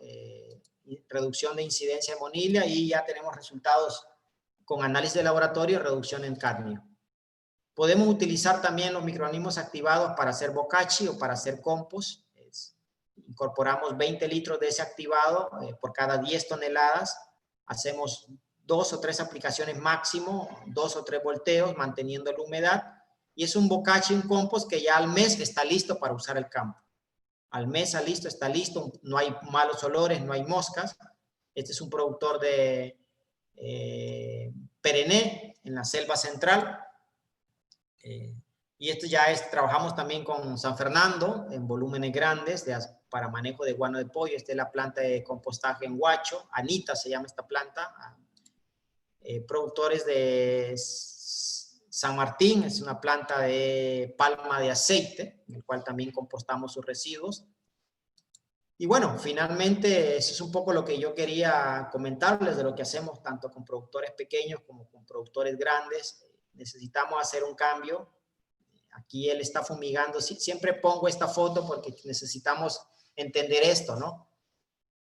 reducción de incidencia de monilia, y ya tenemos resultados con análisis de laboratorio, reducción en cadmio. Podemos utilizar también los microorganismos activados para hacer bocachi o para hacer compost. Incorporamos 20 litros de ese activado por cada 10 toneladas. Hacemos 2 o 3 aplicaciones máximo, 2 o 3 volteos, manteniendo la humedad. Y es un bocachi, un compost que ya al mes está listo para usar el campo. Al mes está listo, no hay malos olores, no hay moscas. Este es un productor de Perené, en la selva central. Y esto ya trabajamos también con San Fernando, en volúmenes grandes, para manejo de guano de pollo. Esta es la planta de compostaje en Huacho, Anita se llama esta planta. Productores de San Martín, es una planta de palma de aceite, en el cual también compostamos sus residuos. Y bueno, finalmente eso es un poco lo que yo quería comentarles de lo que hacemos tanto con productores pequeños como con productores grandes. Necesitamos hacer un cambio. Aquí él está fumigando. Siempre pongo esta foto porque necesitamos entender esto, ¿no?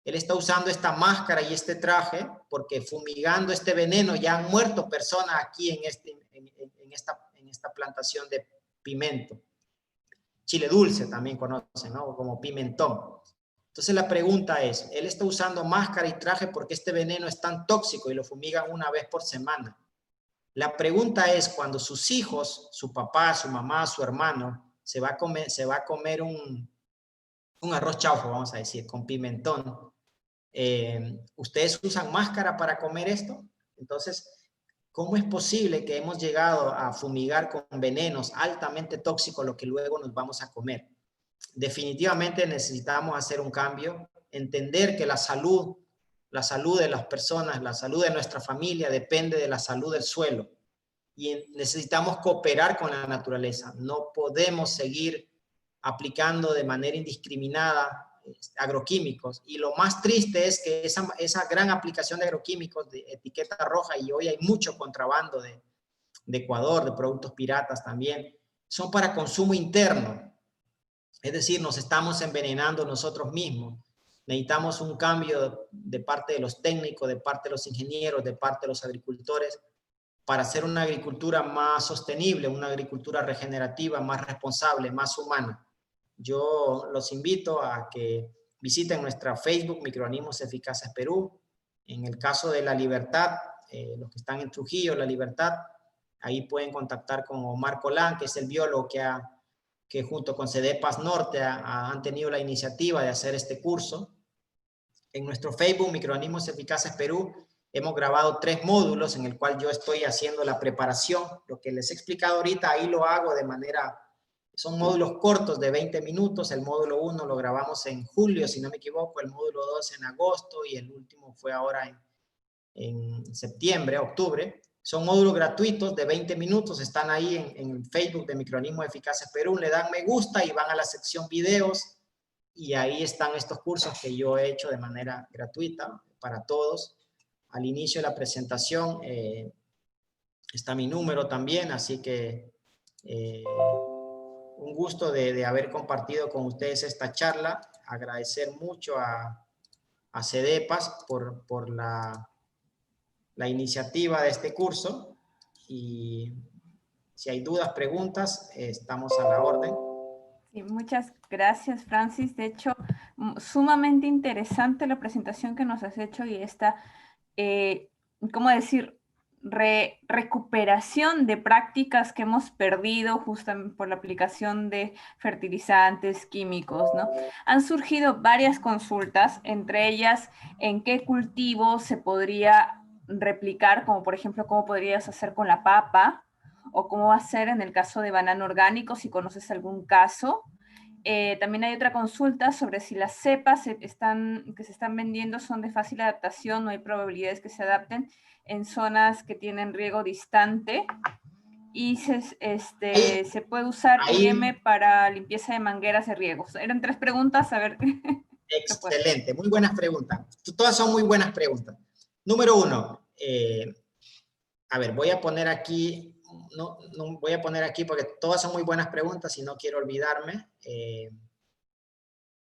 Él está usando esta máscara y este traje porque fumigando este veneno ya han muerto personas aquí en esta plantación de pimiento. Chile dulce también conocen, ¿no? Como pimentón. Entonces la pregunta es, él está usando máscara y traje porque este veneno es tan tóxico y lo fumigan una vez por semana. La pregunta es, cuando sus hijos, su papá, su mamá, su hermano, se va a comer un arroz chaufa, vamos a decir, con pimentón, ¿ustedes usan máscara para comer esto? Entonces, ¿cómo es posible que hemos llegado a fumigar con venenos altamente tóxicos lo que luego nos vamos a comer? Definitivamente necesitamos hacer un cambio, entender que la salud de las personas, la salud de nuestra familia depende de la salud del suelo, y necesitamos cooperar con la naturaleza. No podemos seguir aplicando de manera indiscriminada agroquímicos, y lo más triste es que esa gran aplicación de agroquímicos de etiqueta roja, y hoy hay mucho contrabando de Ecuador, de productos piratas también, son para consumo interno. Es decir, nos estamos envenenando nosotros mismos. Necesitamos un cambio de parte de los técnicos, de parte de los ingenieros, de parte de los agricultores, para hacer una agricultura más sostenible, una agricultura regenerativa, más responsable, más humana. Yo los invito a que visiten nuestra Facebook, Microorganismos Eficaces Perú. En el caso de La Libertad, los que están en Trujillo, La Libertad, ahí pueden contactar con Omar Colán, que es el biólogo que junto con CEDEPAS Norte han tenido la iniciativa de hacer este curso. En nuestro Facebook, Microorganismos Eficaces Perú, hemos grabado 3 módulos en el cual yo estoy haciendo la preparación. Lo que les he explicado ahorita, ahí lo hago de manera... Son módulos cortos de 20 minutos. El módulo 1 lo grabamos en julio, si no me equivoco. El módulo 2 en agosto y el último fue ahora en septiembre, octubre. Son módulos gratuitos de 20 minutos. Están ahí en el Facebook de Microorganismos Eficaces Perú. Le dan me gusta y van a la sección videos. Y ahí están estos cursos que yo he hecho de manera gratuita para todos. Al inicio de la presentación está mi número también, así que un gusto de haber compartido con ustedes esta charla. Agradecer mucho a CEDEPAS por la iniciativa de este curso, y si hay dudas, preguntas, estamos a la orden. Sí, muchas gracias, Francis. De hecho, sumamente interesante la presentación que nos has hecho y esta, ¿cómo decir? Recuperación de prácticas que hemos perdido justamente por la aplicación de fertilizantes químicos, ¿no? Han surgido varias consultas, entre ellas en qué cultivo se podría replicar, como por ejemplo, cómo podrías hacer con la papa, o cómo hacer en el caso de banano orgánico, si conoces algún caso. También hay otra consulta sobre si las cepas que se están vendiendo son de fácil adaptación, no hay probabilidades que se adapten en zonas que tienen riego distante. Y se puede usar IM para limpieza de mangueras de riegos. Eran 3 preguntas, a ver. Excelente, muy buenas preguntas. Todas son muy buenas preguntas. Número 1, a ver, voy a poner aquí, no voy a poner aquí porque todas son muy buenas preguntas y no quiero olvidarme.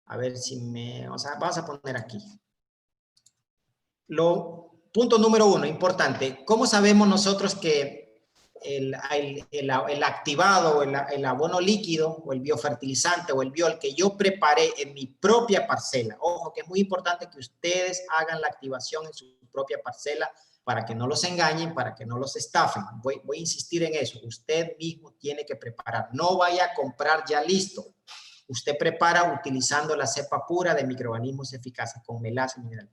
A ver si vamos a poner aquí. Punto número 1, importante. ¿Cómo sabemos nosotros que el activado o el abono líquido o el biofertilizante o el biol que yo preparé en mi propia parcela? Ojo, que es muy importante que ustedes hagan la activación en su propia parcela para que no los engañen, para que no los estafen. Voy a insistir en eso. Usted mismo tiene que preparar. No vaya a comprar ya listo. Usted prepara utilizando la cepa pura de microorganismos eficaces con melaza mineral.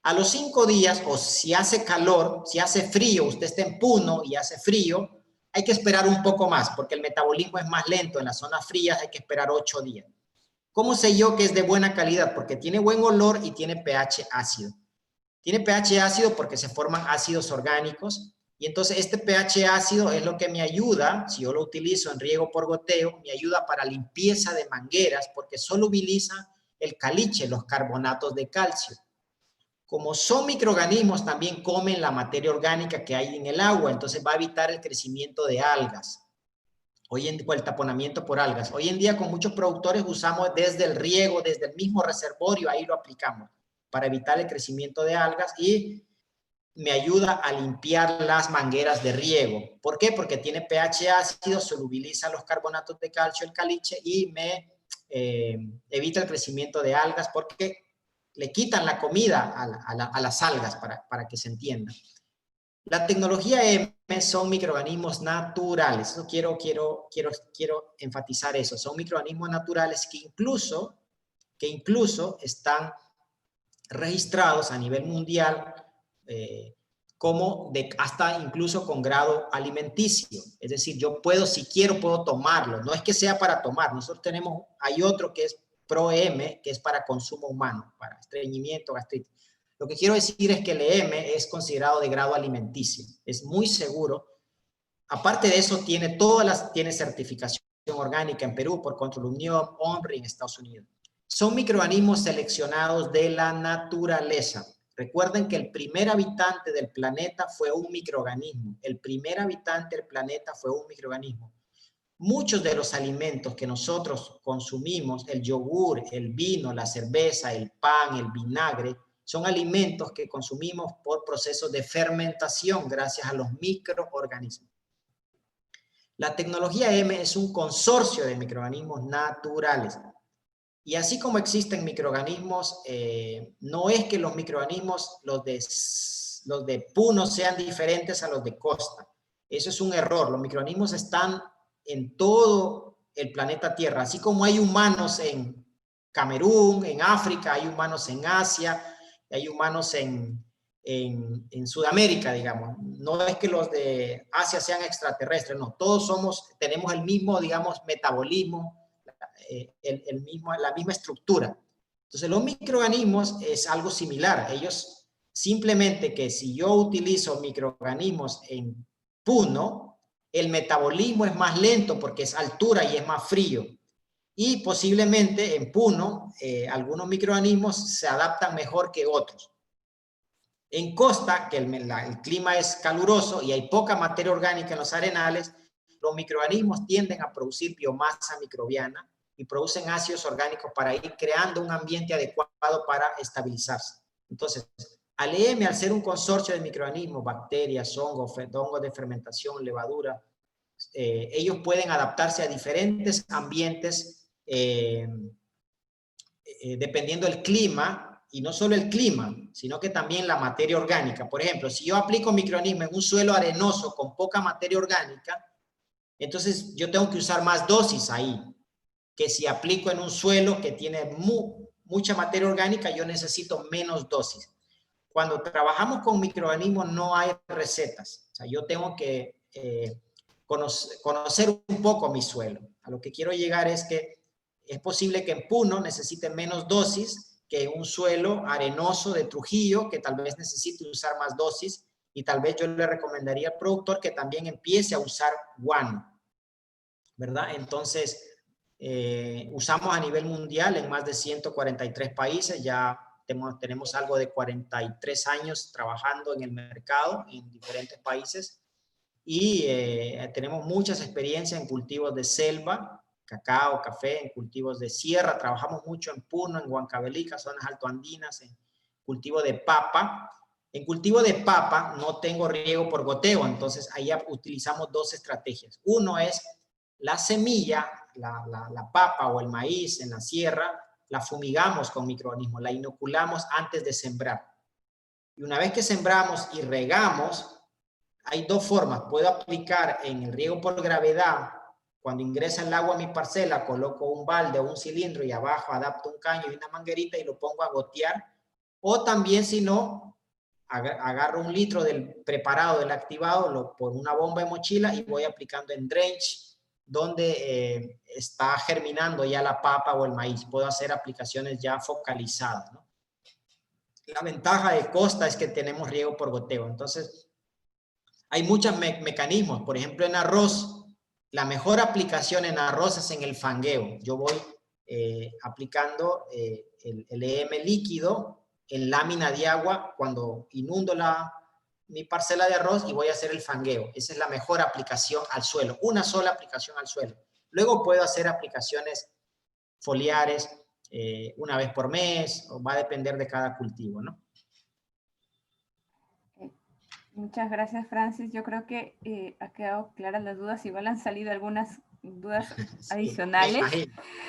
A los 5 días, o si hace calor, si hace frío, usted está en Puno y hace frío, hay que esperar un poco más, porque el metabolismo es más lento. En las zonas frías hay que esperar 8 días. ¿Cómo sé yo que es de buena calidad? Porque tiene buen olor y tiene pH ácido. Tiene pH ácido porque se forman ácidos orgánicos, y entonces este pH ácido es lo que me ayuda, si yo lo utilizo en riego por goteo, me ayuda para limpieza de mangueras, porque solubiliza el caliche, los carbonatos de calcio. Como son microorganismos, también comen la materia orgánica que hay en el agua, entonces va a evitar el crecimiento de algas. O el taponamiento por algas. Hoy en día con muchos productores usamos desde el riego, desde el mismo reservorio, ahí lo aplicamos para evitar el crecimiento de algas y me ayuda a limpiar las mangueras de riego. ¿Por qué? Porque tiene pH ácido, solubiliza los carbonatos de calcio, el caliche, y me evita el crecimiento de algas porque le quitan la comida a las algas, para que se entienda. La tecnología M son microorganismos naturales. Eso quiero enfatizar eso. Son microorganismos naturales que incluso están registrados a nivel mundial como hasta incluso con grado alimenticio. Es decir, yo si quiero, puedo tomarlo. No es que sea para tomar. Nosotros hay otro que es ProM, que es para consumo humano, para estreñimiento, gastritis. Lo que quiero decir es que el EM es considerado de grado alimenticio. Es muy seguro. Aparte de eso, tiene certificación orgánica en Perú por Control Unión, OMRI en Estados Unidos. Son microorganismos seleccionados de la naturaleza. Recuerden que el primer habitante del planeta fue un microorganismo. El primer habitante del planeta fue un microorganismo. Muchos de los alimentos que nosotros consumimos, el yogur, el vino, la cerveza, el pan, el vinagre, son alimentos que consumimos por procesos de fermentación gracias a los microorganismos. La tecnología M es un consorcio de microorganismos naturales. Y así como existen microorganismos, no es que los microorganismos, los de Puno, sean diferentes a los de Costa. Eso es un error. Los microorganismos están en todo el planeta Tierra. Así como hay humanos en Camerún, en África, hay humanos en Asia, hay humanos en Sudamérica, digamos. No es que los de Asia sean extraterrestres, no. Todos tenemos el mismo, digamos, metabolismo, la misma estructura. Entonces, los microorganismos es algo similar. Ellos simplemente que si yo utilizo microorganismos en Puno, el metabolismo es más lento porque es altura y es más frío. Y posiblemente en Puno, algunos microorganismos se adaptan mejor que otros. En Costa, que el clima es caluroso y hay poca materia orgánica en los arenales, los microorganismos tienden a producir biomasa microbiana y producen ácidos orgánicos para ir creando un ambiente adecuado para estabilizarse. Entonces, al EM, al ser un consorcio de microorganismos, bacterias, hongos de fermentación, levadura, ellos pueden adaptarse a diferentes ambientes dependiendo del clima, y no solo el clima, sino que también la materia orgánica. Por ejemplo, si yo aplico microorganismo en un suelo arenoso con poca materia orgánica, entonces yo tengo que usar más dosis ahí, que si aplico en un suelo que tiene mucha materia orgánica, yo necesito menos dosis. Cuando trabajamos con microorganismos no hay recetas. O sea, yo tengo que conocer un poco mi suelo. A lo que quiero llegar es que es posible que en Puno necesite menos dosis que en un suelo arenoso de Trujillo, que tal vez necesite usar más dosis, y tal vez yo le recomendaría al productor que también empiece a usar guano, ¿verdad? Entonces, usamos a nivel mundial en más de 143 países, ya tenemos algo de 43 años trabajando en el mercado en diferentes países, y tenemos muchas experiencias en cultivos de selva, cacao, café, en cultivos de sierra. Trabajamos mucho en Puno, en Huancavelica, zonas altoandinas, en cultivo de papa. En cultivo de papa no tengo riego por goteo, entonces ahí utilizamos dos estrategias. Uno es la semilla, la papa o el maíz en la sierra, la fumigamos con microorganismos, la inoculamos antes de sembrar. Y una vez que sembramos y regamos, hay dos formas. Puedo aplicar en el riego por gravedad. Cuando ingresa el agua a mi parcela, coloco un balde o un cilindro y abajo adapto un caño y una manguerita y lo pongo a gotear. O también, si no, agarro un litro del preparado, del activado, lo pongo una bomba de mochila y voy aplicando en drench, donde está germinando ya la papa o el maíz. Puedo hacer aplicaciones ya focalizadas, ¿no? La ventaja de Costa es que tenemos riego por goteo. Entonces, hay muchos mecanismos. Por ejemplo, en arroz, la mejor aplicación en arroz es en el fangueo. Yo voy aplicando el EM líquido en lámina de agua cuando inundo mi parcela de arroz y voy a hacer el fangueo. Esa es la mejor aplicación al suelo. Una sola aplicación al suelo. Luego puedo hacer aplicaciones foliares una vez por mes, o va a depender de cada cultivo, ¿no? Muchas gracias, Francis. Yo creo que ha quedado claras las dudas. Igual han salido algunas dudas adicionales.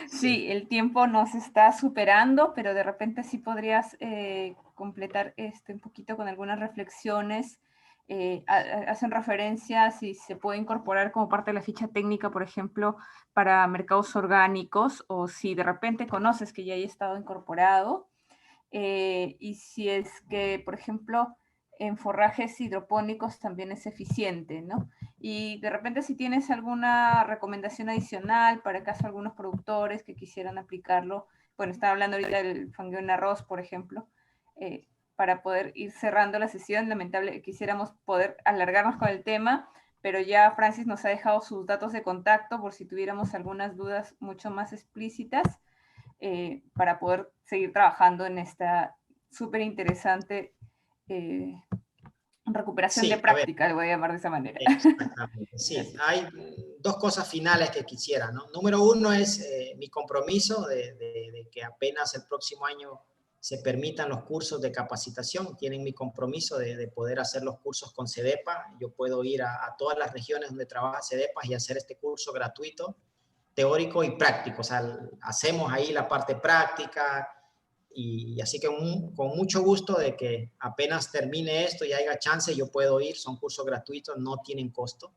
Sí, el tiempo nos está superando, pero de repente sí podrías completar un poquito con algunas reflexiones. Hacen referencia a si se puede incorporar como parte de la ficha técnica, por ejemplo, para mercados orgánicos, o si de repente conoces que ya haya estado incorporado. Y si es que, por ejemplo, en forrajes hidropónicos también es eficiente, ¿no? Y de repente si tienes alguna recomendación adicional para caso algunos productores que quisieran aplicarlo, bueno, estaba hablando ahorita del fangueo en arroz, por ejemplo, para poder ir cerrando la sesión. Lamentable, quisiéramos poder alargarnos con el tema, pero ya Francis nos ha dejado sus datos de contacto por si tuviéramos algunas dudas mucho más explícitas, para poder seguir trabajando en esta súper interesante recuperación de práctica, le voy a llamar de esa manera. Exactamente, sí. Hay dos cosas finales que quisiera, ¿no? Número uno es mi compromiso de que apenas el próximo año se permitan los cursos de capacitación. Tienen mi compromiso de poder hacer los cursos con CEDEPA. Yo puedo ir a todas las regiones donde trabaja CEDEPA y hacer este curso gratuito, teórico y práctico. O sea, hacemos ahí la parte práctica. Y así que con mucho gusto de que apenas termine esto y haya chance, yo puedo ir. Son cursos gratuitos, no tienen costo.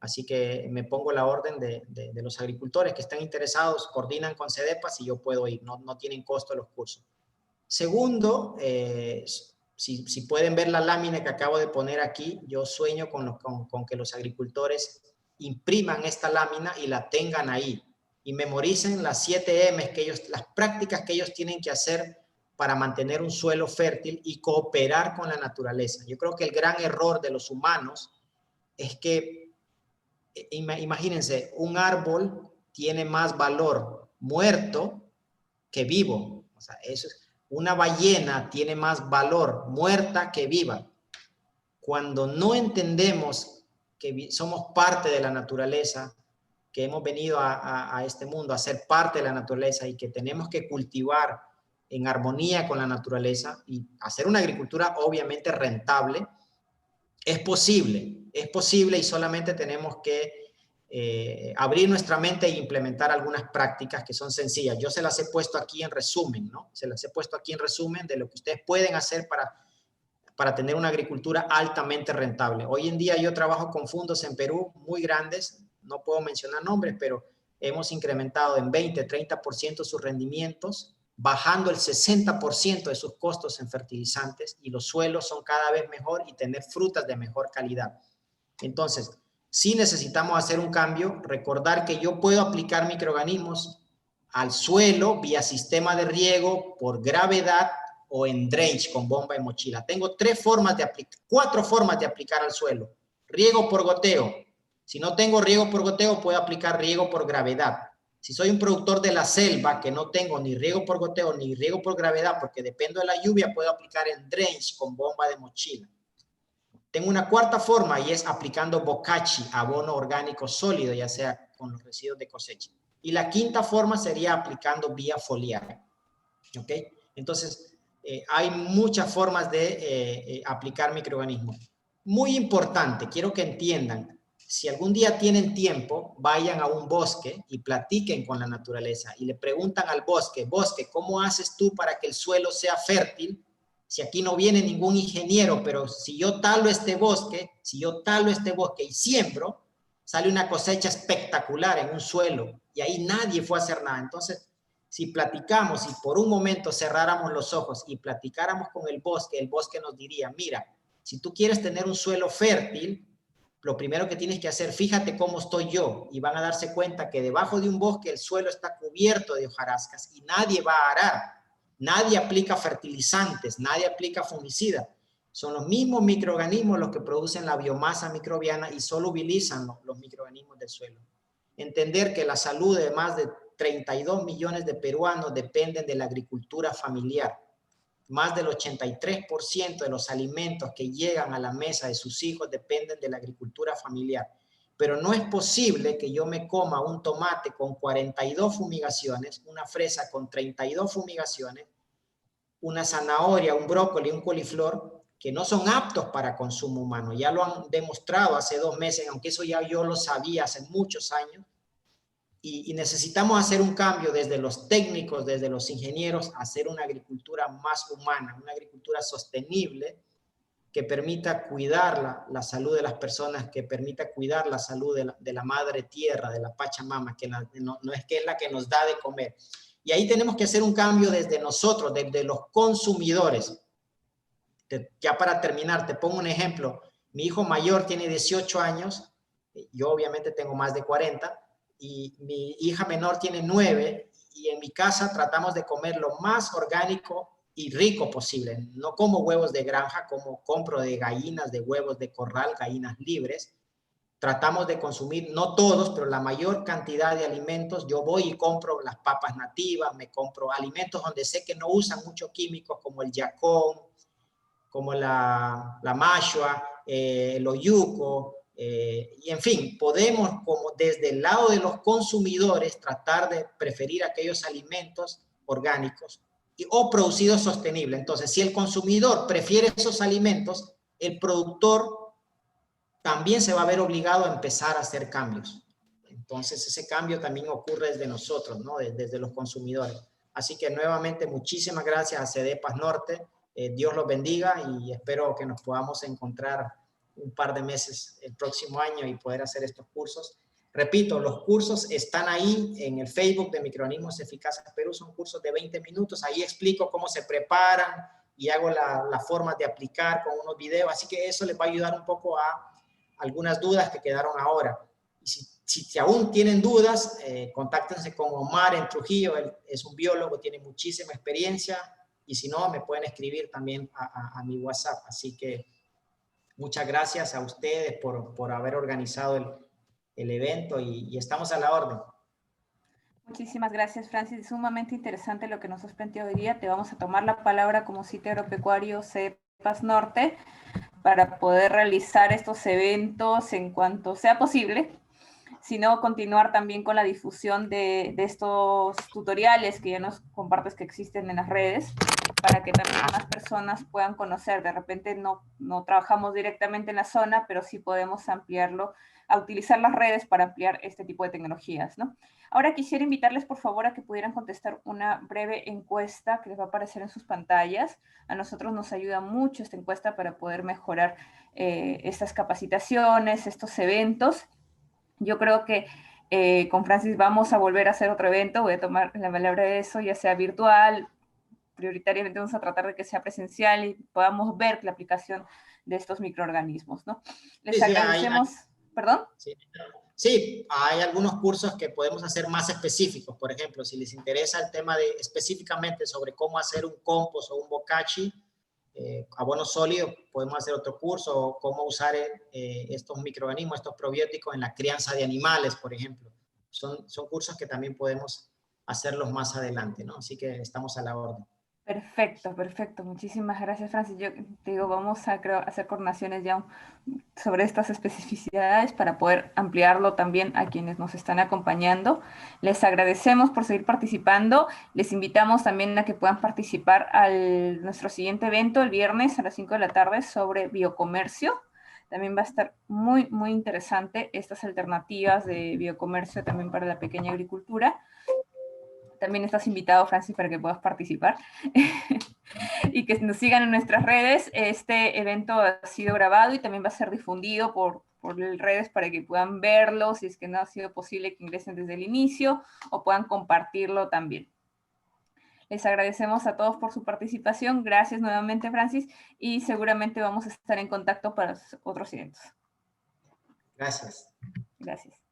Así que me pongo la orden de los agricultores que están interesados, coordinan con CEDEPAS y yo puedo ir. No tienen costo los cursos. Segundo, si pueden ver la lámina que acabo de poner aquí, yo sueño con que los agricultores impriman esta lámina y la tengan ahí y memoricen las 7 M's las prácticas que ellos tienen que hacer para mantener un suelo fértil y cooperar con la naturaleza. Yo creo que el gran error de los humanos es que, imagínense, un árbol tiene más valor muerto que vivo. O sea, una ballena tiene más valor muerta que viva. Cuando no entendemos que somos parte de la naturaleza, que hemos venido a este mundo a ser parte de la naturaleza y que tenemos que cultivar en armonía con la naturaleza y hacer una agricultura obviamente rentable, es posible y solamente tenemos que abrir nuestra mente e implementar algunas prácticas que son sencillas. Yo se las he puesto aquí en resumen, ¿no? Se las he puesto aquí en resumen de lo que ustedes pueden hacer para tener una agricultura altamente rentable. Hoy en día yo trabajo con fondos en Perú muy grandes, no puedo mencionar nombres, pero hemos incrementado en 20, 30% sus rendimientos, bajando el 60% de sus costos en fertilizantes, y los suelos son cada vez mejor y tener frutas de mejor calidad. Entonces, si necesitamos hacer un cambio, recordar que yo puedo aplicar microorganismos al suelo vía sistema de riego, por gravedad o en drench con bomba y mochila. Tengo 4 formas de aplicar al suelo. Riego por goteo. Si no tengo riego por goteo, puedo aplicar riego por gravedad. Si soy un productor de la selva que no tengo ni riego por goteo ni riego por gravedad porque dependo de la lluvia, puedo aplicar en drench con bomba de mochila. Tengo una cuarta forma y es aplicando bokashi, abono orgánico sólido, ya sea con los residuos de cosecha. Y la quinta forma sería aplicando vía foliar. ¿Ok? Entonces, hay muchas formas de aplicar microorganismos. Muy importante, quiero que entiendan, si algún día tienen tiempo, vayan a un bosque y platiquen con la naturaleza y le preguntan al bosque, ¿cómo haces tú para que el suelo sea fértil? Si aquí no viene ningún ingeniero, pero si yo talo este bosque y siembro, sale una cosecha espectacular en un suelo y ahí nadie fue a hacer nada. Entonces, si platicamos y por un momento cerráramos los ojos y platicáramos con el bosque nos diría, mira, si tú quieres tener un suelo fértil, lo primero que tienes que hacer, fíjate cómo estoy yo, y van a darse cuenta que debajo de un bosque el suelo está cubierto de hojarascas y nadie va a arar, nadie aplica fertilizantes, nadie aplica fungicida. Son los mismos microorganismos los que producen la biomasa microbiana y solo utilizan los microorganismos del suelo. Entender que la salud de más de 32 millones de peruanos dependen de la agricultura familiar. Más del 83% de los alimentos que llegan a la mesa de sus hijos dependen de la agricultura familiar. Pero no es posible que yo me coma un tomate con 42 fumigaciones, una fresa con 32 fumigaciones, una zanahoria, un brócoli, un coliflor, que no son aptos para consumo humano. Ya lo han demostrado hace 2 meses, aunque eso ya yo lo sabía hace muchos años. Y necesitamos hacer un cambio desde los técnicos, desde los ingenieros, a hacer una agricultura más humana, una agricultura sostenible que permita cuidar la salud de las personas, que permita cuidar la salud de la madre tierra, de la Pachamama, que no es que es la que nos da de comer. Y ahí tenemos que hacer un cambio desde nosotros, desde los consumidores. Ya para terminar, te pongo un ejemplo. Mi hijo mayor tiene 18 años, yo obviamente tengo más de 40, y mi hija menor tiene 9, y en mi casa tratamos de comer lo más orgánico y rico posible. No como huevos de granja, como compro de gallinas, de huevos de corral, gallinas libres. Tratamos de consumir, no todos, pero la mayor cantidad de alimentos. Yo voy y compro las papas nativas, me compro alimentos donde sé que no usan muchos químicos, como el yacón, como la mashua, el oyuco, y en fin, podemos como desde el lado de los consumidores tratar de preferir aquellos alimentos orgánicos o producidos sostenibles. Entonces, si el consumidor prefiere esos alimentos, el productor también se va a ver obligado a empezar a hacer cambios. Entonces, ese cambio también ocurre desde nosotros, ¿no? Desde los consumidores. Así que nuevamente, muchísimas gracias a CEDEPAS Norte. Dios los bendiga y espero que nos podamos encontrar un par de meses el próximo año y poder hacer estos cursos. Repito, los cursos están ahí en el Facebook de Microorganismos Eficaces Perú, son cursos de 20 minutos, ahí explico cómo se preparan y hago la forma de aplicar con unos videos, así que eso les va a ayudar un poco a algunas dudas que quedaron ahora. Y si aún tienen dudas, contáctense con Omar en Trujillo, él es un biólogo, tiene muchísima experiencia, y si no, me pueden escribir también a mi WhatsApp. Así que muchas gracias a ustedes por haber organizado el evento y estamos a la orden. Muchísimas gracias, Francis. Es sumamente interesante lo que nos has planteado hoy día. Te vamos a tomar la palabra como sitio agropecuario CEDEPAS Norte para poder realizar estos eventos en cuanto sea posible, sino continuar también con la difusión de estos tutoriales que ya nos compartes que existen en las redes, para que también más personas puedan conocer. De repente no trabajamos directamente en la zona, pero sí podemos ampliarlo a utilizar las redes para ampliar este tipo de tecnologías, ¿no? Ahora quisiera invitarles, por favor, a que pudieran contestar una breve encuesta que les va a aparecer en sus pantallas. A nosotros nos ayuda mucho esta encuesta para poder mejorar estas capacitaciones, estos eventos. Yo creo que con Francis vamos a volver a hacer otro evento, voy a tomar la palabra de eso, ya sea virtual, prioritariamente vamos a tratar de que sea presencial y podamos ver la aplicación de estos microorganismos, ¿no? Les agradecemos, ¿perdón? Sí. Sí, hay algunos cursos que podemos hacer más específicos. Por ejemplo, si les interesa el tema de específicamente sobre cómo hacer un compost o un bokashi, abono sólido, podemos hacer otro curso, o cómo usar estos microorganismos, estos probióticos en la crianza de animales, por ejemplo. Son cursos que también podemos hacerlos más adelante, ¿no? Así que estamos a la orden. Perfecto, perfecto. Muchísimas gracias, Francis. Yo te digo, vamos a hacer coordinaciones ya sobre estas especificidades para poder ampliarlo también a quienes nos están acompañando. Les agradecemos por seguir participando. Les invitamos también a que puedan participar a nuestro siguiente evento el viernes a las 5 de la tarde sobre biocomercio. También va a estar muy, muy interesante estas alternativas de biocomercio también para la pequeña agricultura. También estás invitado, Francis, para que puedas participar. Y que nos sigan en nuestras redes. Este evento ha sido grabado y también va a ser difundido por redes para que puedan verlo, si es que no ha sido posible que ingresen desde el inicio o puedan compartirlo también. Les agradecemos a todos por su participación. Gracias nuevamente, Francis, y seguramente vamos a estar en contacto para otros eventos. Gracias. Gracias.